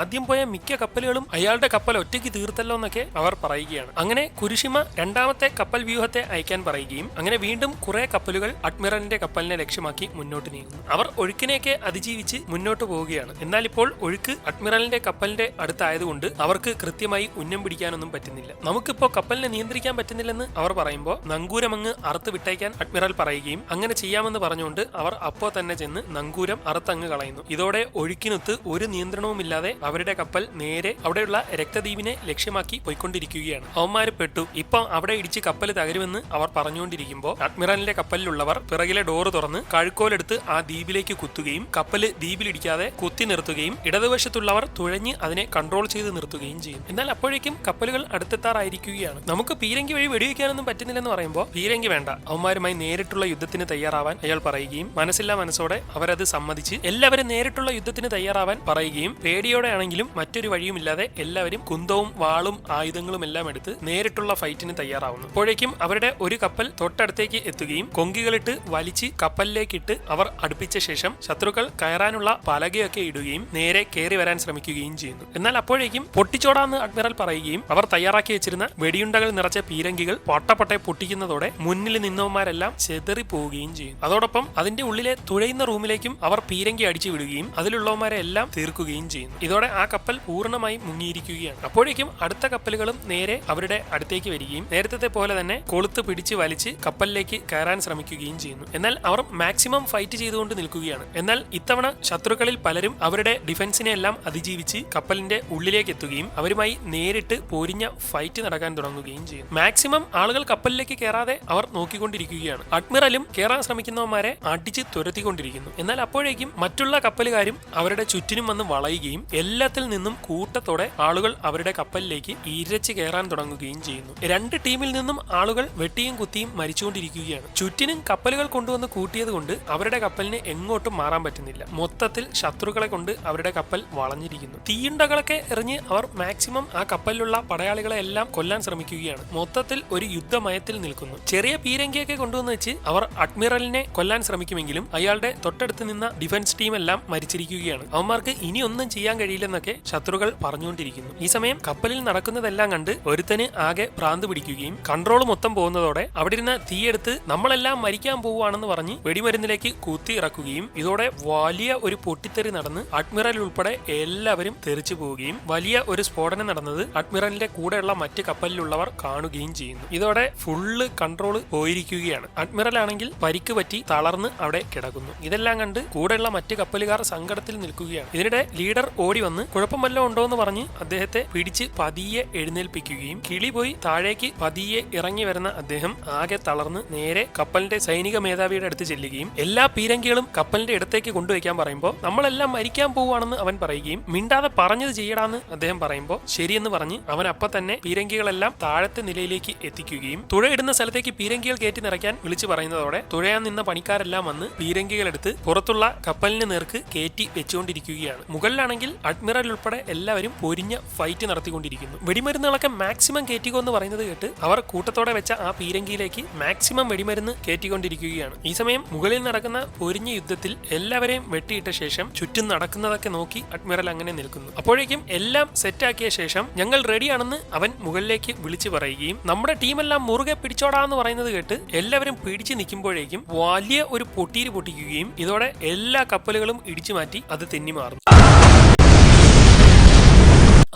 ആദ്യം പോയ മിക്ക കപ്പലുകളും അയാളുടെ കപ്പൽ ഒറ്റയ്ക്ക് തീർത്തല്ലോ എന്നൊക്കെ അവർ പറയുകയാണ്. അങ്ങനെ കുരിഷിമ രണ്ടാമത്തെ കപ്പൽ വ്യൂഹത്തെ അയക്കാൻ പറയുകയും അങ്ങനെ വീണ്ടും കുറെ കപ്പലുകൾ അഡ്മിറലിന്റെ കപ്പലിനെ ലക്ഷ്യമാക്കി മുന്നോട്ട് നീങ്ങുന്നു. അവർ ഒഴുക്കിനെയൊക്കെ അതിജീവിച്ച് മുന്നോട്ട് പോവുകയാണ്. എന്നാൽ ഇപ്പോൾ ഒഴുക്ക് അഡ്മിറലിന്റെ കപ്പലിന്റെ അടുത്തായതുകൊണ്ട് അവർക്ക് കൃത്യമായി ഉന്നം പിടിക്കാനൊന്നും പറ്റുന്നില്ല. നമുക്കിപ്പോ കപ്പലിനെ നിയന്ത്രിക്കാൻ പറ്റുന്നില്ലെന്ന് അവർ പറയുമ്പോൾ നങ്കൂരമങ്ങ് അറുത്ത് വിട്ടയക്കാൻ അഡ്മിറൽ പറയുകയും അങ്ങനെ ചെയ്യാമെന്ന് പറഞ്ഞുകൊണ്ട് അവർ അപ്പോ തന്നെ ചെന്ന് നങ്കൂരം അറുത്തങ്ങ് കളയുന്നു. ഇതോടെ ഒഴുക്കിനൊത്ത് ഒരു നിയന്ത്രണവുമില്ലാതെ അവരുടെ കപ്പൽ നേരെ അവിടെയുള്ള രക്തദ്വീപിനെ ലക്ഷ്യമാക്കി പോയിക്കൊണ്ടിരിക്കുകയാണ്. അവന്മാര് പെട്ടു. ഇപ്പം അവിടെ ഇടിച്ച് കപ്പൽ തകരുമെന്ന് അവർ പറഞ്ഞുകൊണ്ടിരിക്കുമ്പോൾ അഡ്മിറലിന്റെ കപ്പലിലുള്ളവർ പിറകിലെ ഡോറ് തുറന്ന് കഴുക്കോലെടുത്ത് ആ ദ്വീപിലേക്ക് കുത്തുകയും കപ്പല് ദ്വീപിലിടിക്കാതെ കുത്തി നിർത്തുകയും ഇടതുവശത്തുള്ളവർ തുഴഞ്ഞ് അതിനെ കൺട്രോൾ ചെയ്ത് നിർത്തുകയും ചെയ്യും. എന്നാൽ അപ്പോഴേക്കും കപ്പലുകൾ അടുത്തെത്താറായിരിക്കുകയാണ്. നമുക്ക് പീരങ്കി വഴി വെടിവെക്കാനൊന്നും പറ്റുന്നില്ലെന്ന് പറയുമ്പോൾ പീരങ്കി വേണ്ട, അവന്മാരുമായി നേരിട്ടുള്ള യുദ്ധത്തിന് തയ്യാറാവാൻ അയാൾ പറയുകയും മനസ്സില്ലാ മനസ്സോടെ അവരത് സമ്മതിച്ച് എല്ലാവരും നേരിട്ടുള്ള യുദ്ധത്തിന് തയ്യാറാവാൻ പറയുകയും പേടിയോടെ ആണെങ്കിലും മറ്റൊരു വഴിയുമില്ലാതെ എല്ലാവരും കുന്തവും വാളും ആയുധങ്ങളും എല്ലാം എടുത്ത് നേരിട്ടുള്ള ഫൈറ്റിന് തയ്യാറാവുന്നു. അപ്പോഴേക്കും അവരുടെ ഒരു കപ്പൽ തൊട്ടടുത്തേക്ക് എത്തുകയും കൊങ്കികളിട്ട് വലിച്ച് കപ്പലിലേക്കിട്ട് അവർ അടുപ്പിച്ച ശേഷം ശത്രുക്കൾ കയറാനുള്ള പലകയൊക്കെ ഇടുകയും നേരെ കയറി വരാൻ ശ്രമിക്കുകയും ചെയ്യുന്നു. എന്നാൽ അപ്പോഴേക്കും പൊട്ടിച്ചോടാന്ന് അഡ്മിറൽ പറയുകയും അവർ തയ്യാറാക്കി വെച്ചിരുന്ന വെടിയുണ്ടകൾ നിറച്ച പീരങ്കികൾ പൊട്ടപ്പൊട്ടെ പൊട്ടിക്കുന്നതോടെ മുന്നിൽ നിന്നവന്മാരെല്ലാം ചെതറി പോവുകയും ചെയ്യും. അതോടൊപ്പം അതിന്റെ ഉള്ളിലെ തുഴയുന്ന റൂമിലേക്കും അവർ പീരങ്കി അടിച്ചു വിടുകയും അതിലുള്ളവന്മാരെ എല്ലാം തീർക്കുകയും ചെയ്യുന്നു. ഇതോടെ ആ കപ്പൽ പൂർണ്ണമായി മുങ്ങിയിരിക്കുകയാണ്. അപ്പോഴേക്കും അടുത്ത കപ്പലുകളും നേരെ അവരുടെ അടുത്തേക്ക് വരികയും നേരത്തെ പോലെ തന്നെ കൊളുത്ത് പിടിച്ച് വലിച്ച് കപ്പലിലേക്ക് കയറാൻ ശ്രമിക്കുകയും ചെയ്യുന്നു. എന്നാൽ അവർ മാക്സിമം ഫൈറ്റ് ചെയ്തുകൊണ്ട് നിൽക്കുകയാണ്. എന്നാൽ ഇത്തവണ ശത്രുക്കളിൽ പലരും അവരുടെ ഡിഫൻസിനെ എല്ലാം അതിജീവിച്ച് കപ്പലിന്റെ ഉള്ളിലേക്ക് എത്തുകയും അവരുമായി നേരിട്ട് പൊരിഞ്ഞ ഫൈറ്റ് നടക്കാൻ തുടങ്ങുകയും ചെയ്യും. മാക്സിമം ആളുകൾ കപ്പലിലേക്ക് കയറാതെ അവർ നോക്കിക്കൊണ്ടിരിക്കുകയാണ്. അഡ്മിറലും കയറാൻ ശ്രമിക്കുന്നവന്മാരെ അടിച്ച് തുരത്തിക്കൊണ്ടിരിക്കുന്നു. എന്നാൽ അപ്പോഴേക്കും മറ്റുള്ള കപ്പലുകാരും അവരുടെ ചുറ്റിനും വന്ന് വളയുകയും എല്ലാത്തിൽ നിന്നും കൂട്ടത്തോടെ ആളുകൾ അവരുടെ കപ്പലിലേക്ക് ഇരച്ച് കയറാൻ തുടങ്ങുകയും ചെയ്യുന്നു. രണ്ട് ടീമിൽ നിന്നും ആളുകൾ വെട്ടിയും കുത്തിയും മരിച്ചുകൊണ്ടിരിക്കുകയാണ്. ചുറ്റിനും കപ്പലുകൾ കൊണ്ടുവന്ന് കൂട്ടിയത് കൊണ്ട് അവരുടെ കപ്പലിന് എങ്ങോട്ടും മാറാൻ പറ്റുന്നില്ല. മൊത്തത്തിൽ ശത്രുക്കളെ കൊണ്ട് അവരുടെ കപ്പൽ വളഞ്ഞിരിക്കുന്നു. തീയുണ്ടകളൊക്കെ എറിഞ്ഞ് അവർ മാക്സിമം ആ കപ്പലിലുള്ള പടയാളികളെ എല്ലാം കൊല്ലാൻ ശ്രമിക്കുകയാണ്. മൊത്തത്തിൽ ഒരു യുദ്ധമയത്തിൽ നിൽക്കുന്നു. ചെറിയ പീരങ്കിയൊക്കെ കൊണ്ടുവന്ന് വെച്ച് അവർ അഡ്മിറലിനെ കൊല്ലാൻ ശ്രമിക്കുമെങ്കിലും അയാളുടെ തൊട്ടടുത്ത് നിന്ന ഡിഫൻസ് ടീം എല്ലാം മരിച്ചിരിക്കുകയാണ്. അവന്മാർക്ക് ഇനിയൊന്നും ചെയ്യാൻ കഴിയില്ലെന്നൊക്കെ ശത്രുക്കൾ പറഞ്ഞുകൊണ്ടിരിക്കുന്നു. ഈ സമയം കപ്പലിൽ നടക്കുന്നതെല്ലാം കണ്ട് ഒരുത്തന് ആകെ ഭ്രാന്ത് പിടിക്കുകയും കൺട്രോൾ മൊത്തം പോകുന്നതോടെ അവിടെ ഇരുന്ന തീയെടുത്ത് നമ്മളെല്ലാം മരിക്കാൻ പോവുകയാണെന്ന് പറഞ്ഞ് വെടിമരുന്നിലേക്ക് കുത്തി ഇറക്കുകയും ഇതോടെ വലിയ ഒരു പൊട്ടിത്തെറി നടന്ന് അഡ്മിറൽ ഉൾപ്പെടെ എല്ലാവരും തെറിച്ചു പോവുകയും വലിയ ഒരു സ്ഫോടനം നടന്നത് അഡ്മിറലിന്റെ കൂടെയുള്ള മറ്റ് കപ്പലിലുള്ളവർ കാണുകയും ചെയ്യുന്നു. ഇതോടെ ഫുള്ള് കൺട്രോൾ പോയിരിക്കുകയാണ്. അഡ്മിറൽ ആണെങ്കിൽ പരിക്ക് പറ്റി തളർന്ന് അവിടെ കിടക്കുന്നു. ഇതെല്ലാം കണ്ട് കൂടെയുള്ള മറ്റ് കപ്പലുകാർ സങ്കടത്തിൽ നിൽക്കുകയാണ്. ഇതിനിടെ ലീഡർ ഓടി വന്ന് കുഴപ്പം വല്ലതും ഉണ്ടോ എന്ന് പറഞ്ഞ് അദ്ദേഹത്തെ പിടിച്ച് പതിയെ എഴുന്നേൽപ്പിക്കുകയും കിളി പോയി താഴേക്ക് പതിയെ ഇറങ്ങി വരുന്ന അദ്ദേഹം ആകെ തളർന്ന് നേരെ കപ്പലിന്റെ സൈനിക മേധാവിയുടെ അടുത്ത് ചെല്ലുകയും എല്ലാ പീരങ്കികളും കപ്പലിന്റെ ഇടത്തേക്ക് കൊണ്ടുവയ്ക്കാൻ പറയുമ്പോൾ നമ്മളെല്ലാം മരിക്കാൻ പോവുകയാണെന്ന് അവൻ പറയുകയും മിണ്ടാതെ പറഞ്ഞത് ചെയ്യടാന്ന് അദ്ദേഹം പറയുമ്പോൾ ശരിയെന്ന് പറഞ്ഞ് അവൻ അപ്പൊ തന്നെ പീരങ്കികളെല്ലാം താഴത്തെ നിലയിലേക്ക് എത്തിക്കുകയും തുഴയിടുന്ന സ്ഥലത്തേക്ക് പീരങ്കികൾ കയറ്റി നിറയ്ക്കാൻ വിളിച്ചു പറയുന്നതോടെ തുഴയാൻ നിന്ന പണിക്കാരെല്ലാം വന്ന് പീരങ്കികളെടുത്ത് പുറത്തുള്ള കപ്പലിന് നേർക്ക് കയറ്റി വെച്ചുകൊണ്ടിരിക്കുകയാണ്. മുകളിലാണെങ്കിൽ അഡ്മിറൽ ഉൾപ്പെടെ എല്ലാവരും പൊരിഞ്ഞ ഫൈറ്റ് നടത്തിക്കൊണ്ടിരിക്കുന്നു. വെടിമരുന്നുകളൊക്കെ മാക്സിമം കയറ്റിക്കോ എന്ന് പറയുന്നത് കേട്ട് അവർ കൂട്ടത്തോടെ വെച്ച ആ പീരങ്കിയിലേക്ക് മാക്സിമം വെടിമരുന്ന് കയറ്റിക്കൊണ്ടിരിക്കുകയാണ്. ഈ സമയം മുകളിൽ നടക്കുന്ന പൊരിഞ്ഞ യുദ്ധത്തിൽ എല്ലാവരെയും വെട്ടിയിട്ട ശേഷം ചുറ്റും നടക്കുന്നതൊക്കെ നോക്കി അഡ്മിറൽ അങ്ങനെ നിൽക്കുന്നു. അപ്പോഴേക്കും എല്ലാം സെറ്റാക്കിയ ശേഷം ഞങ്ങൾ റെഡിയാണെന്ന് അവൻ മുകളിലേക്ക് വിളിച്ചു പറയുകയും നമ്മുടെ ടീമെല്ലാം മുറുകെ പിടിച്ചോടാന്ന് പറയുന്നത് കേട്ട് എല്ലാവരും പിടിച്ചു നിൽക്കുമ്പോഴേക്കും വലിയ ഒരു പൊട്ടീര് പൊട്ടിക്കുകയും ഇതോടെ എല്ലാ കപ്പലുകളും ഇടിച്ചു മാറ്റി അത് തെന്നിമാറുന്നു.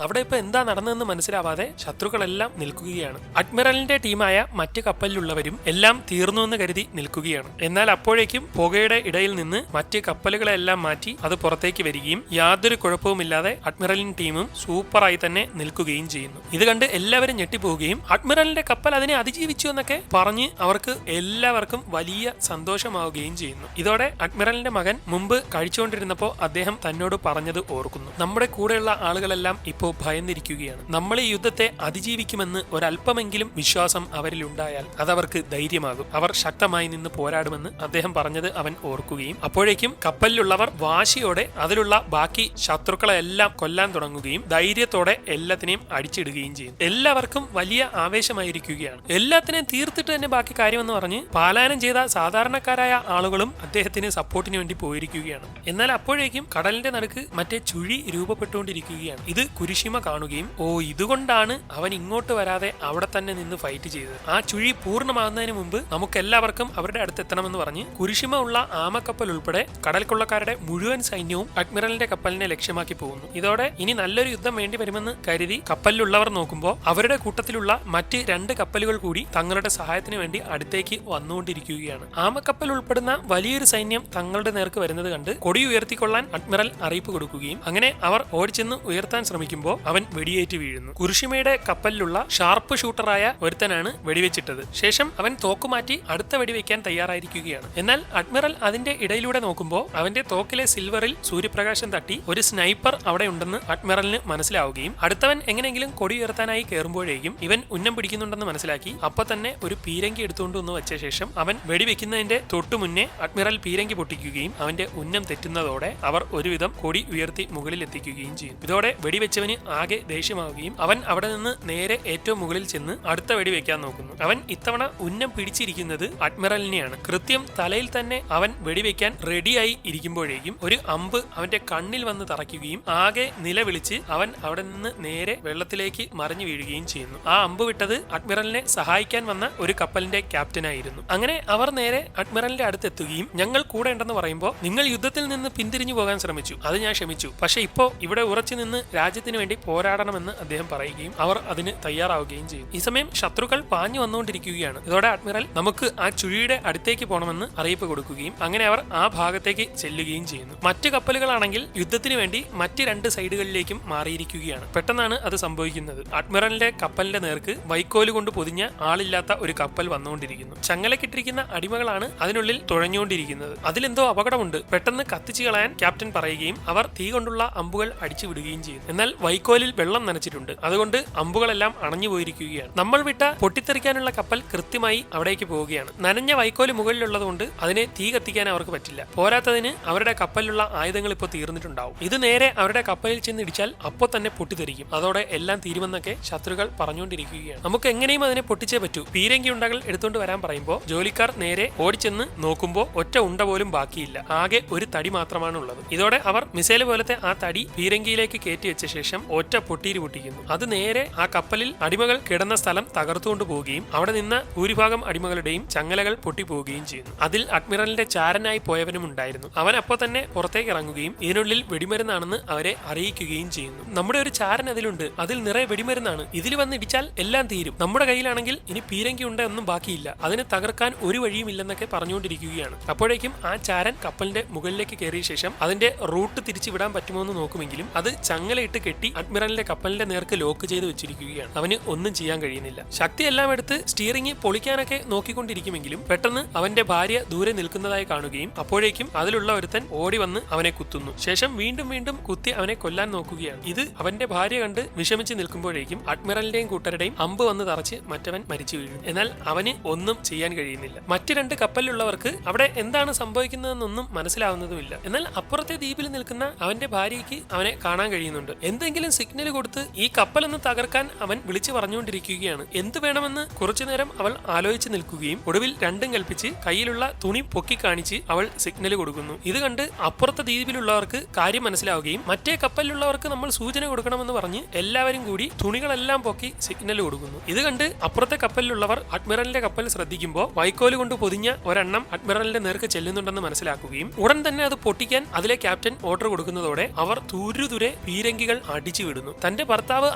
അവിടെ ഇപ്പൊ എന്താ നടന്നതെന്ന് മനസ്സിലാവാതെ ശത്രുക്കളെല്ലാം നിൽക്കുകയാണ്. അഡ്മിറലിന്റെ ടീമായ മറ്റ് കപ്പലിലുള്ളവരും എല്ലാം തീർന്നു എന്ന് കരുതി നിൽക്കുകയാണ്. എന്നാൽ അപ്പോഴേക്കും പുകയുടെ ഇടയിൽ നിന്ന് മറ്റ് കപ്പലുകളെല്ലാം മാറ്റി അത് പുറത്തേക്ക് വരികയും യാതൊരു കുഴപ്പവുമില്ലാതെ അഡ്മിറലിന്റെ ടീമും സൂപ്പറായി തന്നെ നിൽക്കുകയും ചെയ്യുന്നു. ഇത് കണ്ട് എല്ലാവരും ഞെട്ടിപ്പോവുകയും അഡ്മിറലിന്റെ കപ്പൽ അതിനെ അതിജീവിച്ചു എന്നൊക്കെ പറഞ്ഞ് അവർക്ക് എല്ലാവർക്കും വലിയ സന്തോഷമാവുകയും ചെയ്യുന്നു. ഇതോടെ അഡ്മിറലിന്റെ മകൻ മുമ്പ് കഴിച്ചുകൊണ്ടിരുന്നപ്പോൾ അദ്ദേഹം തന്നോട് പറഞ്ഞത് ഓർക്കുന്നു. നമ്മുടെ കൂടെയുള്ള ആളുകളെല്ലാം ഇപ്പോൾ ഭയന്നിരിക്കുകയാണ്. നമ്മൾ ഈ യുദ്ധത്തെ അതിജീവിക്കുമെന്ന് ഒരല്പമെങ്കിലും വിശ്വാസം അവരിൽ ഉണ്ടായാൽ അതവർക്ക് ധൈര്യമാകും. അവർ ശക്തമായി നിന്ന് പോരാടുമെന്ന് അദ്ദേഹം പറഞ്ഞത് അവൻ ഓർക്കുകയും അപ്പോഴേക്കും കപ്പലിലുള്ളവർ വാശിയോടെ അതിലുള്ള ബാക്കി ശത്രുക്കളെല്ലാം കൊല്ലാൻ തുടങ്ങുകയും ധൈര്യത്തോടെ എല്ലാത്തിനെയും അടിച്ചിടുകയും ചെയ്യും. എല്ലാവർക്കും വലിയ ആവേശമായിരിക്കുകയാണ്. എല്ലാത്തിനെയും തീർത്തിട്ട് തന്നെ ബാക്കി കാര്യമെന്ന് പറഞ്ഞ് പാലായനം ചെയ്ത സാധാരണക്കാരായ ആളുകളും അദ്ദേഹത്തിന് സപ്പോർട്ടിന് വേണ്ടി പോയിരിക്കുകയാണ്. എന്നാൽ അപ്പോഴേക്കും കടലിന്റെ നടുക്ക് മറ്റേ ചുഴി രൂപപ്പെട്ടുകൊണ്ടിരിക്കുകയാണ്. ഇത് കുരിശിമ കാണുകയും ഇതുകൊണ്ടാണ് അവൻ ഇങ്ങോട്ട് വരാതെ അവിടെ തന്നെ നിന്ന് ഫൈറ്റ് ചെയ്തത്. ആ ചുഴി പൂർണ്ണമാകുന്നതിന് മുമ്പ് നമുക്ക് എല്ലാവർക്കും അവരുടെ അടുത്ത് എത്തണമെന്ന് പറഞ്ഞ് കുരിശിമ ഉള്ള ആമക്കപ്പൽ ഉൾപ്പെടെ കടൽ കൊള്ളക്കാരുടെ മുഴുവൻ സൈന്യവും അഡ്മിറലിന്റെ കപ്പലിനെ ലക്ഷ്യമാക്കി പോകുന്നു. ഇതോടെ ഇനി നല്ലൊരു യുദ്ധം വേണ്ടി വരുമെന്ന് കരുതി കപ്പലിലുള്ളവർ നോക്കുമ്പോൾ അവരുടെ കൂട്ടത്തിലുള്ള മറ്റ് 2 കപ്പലുകൾ കൂടി തങ്ങളുടെ സഹായത്തിന് വേണ്ടി അടുത്തേക്ക് വന്നുകൊണ്ടിരിക്കുകയാണ്. ആമക്കപ്പൽ ഉൾപ്പെടുന്ന വലിയൊരു സൈന്യം തങ്ങളുടെ നേർക്ക് വരുന്നത് കണ്ട് കൊടി ഉയർത്തിക്കൊള്ളാൻ അഡ്മിറൽ അറിയിപ്പ് കൊടുക്കുകയും അങ്ങനെ അവർ ഓടിച്ചെന്ന് ഉയർത്താൻ ശ്രമിക്കുമ്പോൾ അവൻ വെടിയേറ്റ് വീഴുന്നു. കുരിശിമയുടെ കപ്പലിലുള്ള ഷാർപ്പ് ഷൂട്ടറായ ഒരുത്തനാണ് വെടിവെച്ചിട്ടത്. ശേഷം അവൻ തോക്കുമാറ്റി അടുത്ത വെടിവെക്കാൻ തയ്യാറായിരിക്കുകയാണ്. എന്നാൽ അഡ്മിറൽ അതിന്റെ ഇടയിലൂടെ നോക്കുമ്പോൾ അവന്റെ തോക്കിലെ സിൽവറിൽ സൂര്യപ്രകാശം തട്ടി ഒരു സ്നൈപ്പർ അവിടെ ഉണ്ടെന്ന് അഡ്മിറലിന് മനസ്സിലാവുകയും അടുത്തവൻ എങ്ങനെയെങ്കിലും കൊടി ഉയർത്താനായി കയറുമ്പോഴേക്കും ഇവൻ ഉന്നം പിടിക്കുന്നുണ്ടെന്ന് മനസ്സിലാക്കി അപ്പൊ തന്നെ ഒരു പീരങ്കി എടുത്തുകൊണ്ട് വന്ന് വെച്ച ശേഷം അവൻ വെടിവെക്കുന്നതിന്റെ തൊട്ടു മുന്നേ അഡ്മിറൽ പീരങ്കി പൊട്ടിക്കുകയും അവന്റെ ഉന്നം തെറ്റുന്നതോടെ അവർ ഒരുവിധം കൊടി ഉയർത്തി മുകളിൽ എത്തിക്കുകയും ചെയ്യും. ഇതോടെ വെടിവെച്ചവന് ആകെ ദേഷ്യമാവുകയും അവൻ അവിടെ നിന്ന് നേരെ ഏറ്റവും മുകളിൽ ചെന്ന് അടുത്ത വെടി വെക്കാൻ നോക്കുന്നു. അവൻ ഇത്തവണ ഉന്നം പിടിച്ചിരിക്കുന്നത് അഡ്മിറലിനെയാണ്. കൃത്യം തലയിൽ തന്നെ അവൻ വെടിവെക്കാൻ റെഡിയായി ഇരിക്കുമ്പോഴേക്കും ഒരു അമ്പ് അവന്റെ കണ്ണിൽ വന്ന് തറയ്ക്കുകയും ആകെ നിലവിളിച്ച് അവൻ അവിടെ നിന്ന് നേരെ വെള്ളത്തിലേക്ക് മറിഞ്ഞു വീഴുകയും ചെയ്യുന്നു. ആ അമ്പ് വിട്ടത് അഡ്മിറലിനെ സഹായിക്കാൻ വന്ന ഒരു കപ്പലിന്റെ ക്യാപ്റ്റനായിരുന്നു. അങ്ങനെ അവർ നേരെ അഡ്മിറലിന്റെ അടുത്തെത്തുകയും ഞങ്ങൾ കൂടെ ഉണ്ടെന്ന് പറയുമ്പോൾ നിങ്ങൾ യുദ്ധത്തിൽ നിന്ന് പിന്തിരിഞ്ഞു പോകാൻ ശ്രമിച്ചു, അത് ഞാൻ ക്ഷമിച്ചു, പക്ഷെ ഇപ്പോ ഇവിടെ ഉറച്ചു നിന്ന് രാജ്യത്തിന് വേണ്ടി പോരാടണമെന്ന് അദ്ദേഹം പറയുകയും അവർ അതിന് തയ്യാറാവുകയും ചെയ്യും. ഈ സമയം ശത്രുക്കൾ പാഞ്ഞു വന്നുകൊണ്ടിരിക്കുകയാണ്. ഇതോടെ അഡ്മിറൽ നമുക്ക് ആ ചുഴിയുടെ അടുത്തേക്ക് പോകണമെന്ന് അറിയിപ്പ് കൊടുക്കുകയും അങ്ങനെ അവർ ആ ഭാഗത്തേക്ക് ചെല്ലുകയും ചെയ്യുന്നു. മറ്റു കപ്പലുകളാണെങ്കിൽ യുദ്ധത്തിന് വേണ്ടി മറ്റ് 2 സൈഡുകളിലേക്കും മാറിയിരിക്കുകയാണ്. പെട്ടെന്നാണ് അത് സംഭവിക്കുന്നത്. അഡ്മിറലിന്റെ കപ്പലിന്റെ നേർക്ക് വൈക്കോല് കൊണ്ട് പൊതിഞ്ഞ ആളില്ലാത്ത ഒരു കപ്പൽ വന്നുകൊണ്ടിരിക്കുന്നു. ചങ്ങലക്കിട്ടിരിക്കുന്ന അടിമകളാണ് അതിനുള്ളിൽ തുഴഞ്ഞുകൊണ്ടിരിക്കുന്നത്. അതിലെന്തോ അപകടമുണ്ട്, പെട്ടെന്ന് കത്തിച്ചു കളയാൻ ക്യാപ്റ്റൻ പറയുകയും അവർ തീ കൊണ്ടുള്ള അമ്പുകൾ അടിച്ചു വിടുകയും ചെയ്യും. എന്നാൽ വൈക്കോലിൽ വെള്ളം നനച്ചിട്ടുണ്ട്, അതുകൊണ്ട് അമ്പുകളെല്ലാം അണഞ്ഞു പോയിരിക്കുകയാണ്. നമ്മൾ വിട്ട പൊട്ടിത്തെറിക്കാനുള്ള കപ്പൽ കൃത്യമായി അവിടേക്ക് പോവുകയാണ്. നനഞ്ഞ വൈക്കോല് മുകളിലുള്ളതുകൊണ്ട് അതിനെ തീ കത്തിക്കാൻ അവർക്ക് പറ്റില്ല. പോരാത്തതിന് അവരുടെ കപ്പലിലുള്ള ആയുധങ്ങൾ ഇപ്പോൾ തീർന്നിട്ടുണ്ടാവും. ഇത് നേരെ അവരുടെ കപ്പലിൽ ചെന്ന് ഇടിച്ചാൽ അപ്പോൾ തന്നെ പൊട്ടിത്തെറിക്കും. അതോടെ എല്ലാം തീരുമെന്നൊക്കെ ശത്രുക്കൾ പറഞ്ഞുകൊണ്ടിരിക്കുകയാണ്. നമുക്ക് എങ്ങനെയും അതിനെ പൊട്ടിച്ചേ പറ്റൂ. പീരങ്കി ഉണ്ടകൾ എടുത്തുകൊണ്ട് വരാൻ പറയുമ്പോൾ ജോലിക്കാർ നേരെ ഓടിച്ചെന്ന് നോക്കുമ്പോൾ ഒറ്റ ഉണ്ട പോലും ബാക്കിയില്ല. ആകെ ഒരു തടി മാത്രമാണ് ഉള്ളത്. ഇതോടെ അവർ മിസൈൽ പോലത്തെ ആ തടി പീരങ്കിയിലേക്ക് കയറ്റി വെച്ച ശേഷം ഒറ്റ പൊട്ടീര് പൊട്ടിക്കുന്നു. അത് നേരെ ആ കപ്പലിൽ അടിമകൾ കിടന്ന സ്ഥലം തകർത്തുകൊണ്ട് പോവുകയും അവിടെ നിന്ന് ഭൂരിഭാഗം അടിമകളുടെയും ചങ്ങലകൾ പൊട്ടിപ്പോവുകയും ചെയ്യുന്നു. അതിൽ അഡ്മിറലിന്റെ ചാരനായി പോയവനും ഉണ്ടായിരുന്നു. അവൻ അപ്പോൾ തന്നെ പുറത്തേക്ക് ഇറങ്ങുകയും ഇതിനുള്ളിൽ വെടിമരുന്നാണെന്ന് അവരെ അറിയിക്കുകയും ചെയ്യുന്നു. നമ്മുടെ ഒരു ചാരൻ അതിലുണ്ട്, അതിൽ നിറയെ വെടിമരുന്നാണ്, ഇതിൽ വന്ന് ഇടിച്ചാൽ എല്ലാം തീരും. നമ്മുടെ കയ്യിലാണെങ്കിൽ ഇനി പീരങ്കി ഉണ്ട് ഒന്നും ബാക്കിയില്ല, അതിനെ തകർക്കാൻ ഒരു വഴിയുമില്ലെന്നൊക്കെ പറഞ്ഞുകൊണ്ടിരിക്കുകയാണ്. അപ്പോഴേക്കും ആ ചാരൻ കപ്പലിന്റെ മുകളിലേക്ക് കയറിയ ശേഷം അതിന്റെ റൂട്ട് തിരിച്ചു വിടാൻ പറ്റുമോ എന്ന് നോക്കുമെങ്കിലും അത് ചങ്ങലയിട്ട് കെട്ടി അഡ്മിറലിന്റെ കപ്പലിന്റെ നേർക്ക് ലോക്ക് ചെയ്ത് വെച്ചിരിക്കുകയാണ്. അവന് ഒന്നും ചെയ്യാൻ കഴിയുന്നില്ല. ശക്തിയെല്ലാം എടുത്ത് സ്റ്റിയറിംഗ് പൊളിക്കാനൊക്കെ നോക്കിക്കൊണ്ടിരിക്കുമെങ്കിലും പെട്ടെന്ന് അവന്റെ ഭാര്യ ദൂരെ നിൽക്കുന്നതായി കാണുകയും അപ്പോഴേക്കും അതിലുള്ള ഒരുത്തൻ ഓടി വന്ന് അവനെ കുത്തുന്നു. ശേഷം വീണ്ടും വീണ്ടും കുത്തി അവനെ കൊല്ലാൻ നോക്കുകയാണ്. ഇത് അവന്റെ ഭാര്യ കണ്ട് വിഷമിച്ച് നിൽക്കുമ്പോഴേക്കും അഡ്മിറലിന്റെയും കൂട്ടരുടെയും അമ്പ് വന്ന് തറച്ച് മറ്റവൻ മരിച്ചു വീഴും. എന്നാൽ അവന് ഒന്നും ചെയ്യാൻ കഴിയുന്നില്ല. മറ്റു രണ്ട് കപ്പലിലുള്ളവർക്ക് അവിടെ എന്താണ് സംഭവിക്കുന്നതെന്നൊന്നും മനസ്സിലാവുന്നതുമില്ല. എന്നാൽ അപ്പുറത്തെ ദ്വീപിൽ നിൽക്കുന്ന അവന്റെ ഭാര്യയ്ക്ക് അവനെ കാണാൻ കഴിയുന്നുണ്ട്. എന്തെങ്കിലും സിഗ്നൽ കൊടുത്ത് ഈ കപ്പലൊന്ന് തകർക്കാൻ അവൻ വിളിച്ചു പറഞ്ഞുകൊണ്ടിരിക്കുകയാണ്. എന്ത് വേണമെന്ന് കുറച്ചുനേരം അവൾ ആലോചിച്ച് നിൽക്കുകയും ഒടുവിൽ രണ്ടും കൽപ്പിച്ച് കയ്യിലുള്ള തുണി പൊക്കി കാണിച്ച് അവൾ സിഗ്നൽ കൊടുക്കുന്നു. ഇത് കണ്ട് അപ്പുറത്തെ ദ്വീപിലുള്ളവർക്ക് കാര്യം മനസ്സിലാവുകയും മറ്റേ കപ്പലിലുള്ളവർക്ക് നമ്മൾ സൂചന കൊടുക്കണമെന്ന് പറഞ്ഞ് എല്ലാവരും കൂടി തുണികളെല്ലാം പൊക്കി സിഗ്നൽ കൊടുക്കുന്നു. ഇത് കണ്ട് അപ്പുറത്തെ കപ്പലിലുള്ളവർ അഡ്മിറലിന്റെ കപ്പൽ ശ്രദ്ധിക്കുമ്പോൾ വൈക്കോല് കൊണ്ട് പൊതിഞ്ഞ ഒരെണ്ണം അഡ്മിറലിന്റെ നേർക്ക് ചെല്ലുന്നുണ്ടെന്ന് മനസ്സിലാക്കുകയും ഉടൻ തന്നെ അത് പൊട്ടിക്കാൻ അതിലെ ക്യാപ്റ്റൻ ഓർഡർ കൊടുക്കുന്നതോടെ അവർ തുരുതുരെ പീരങ്കികൾ അടിച്ചു വിടുന്നു. തന്റെ ഭർത്താവ്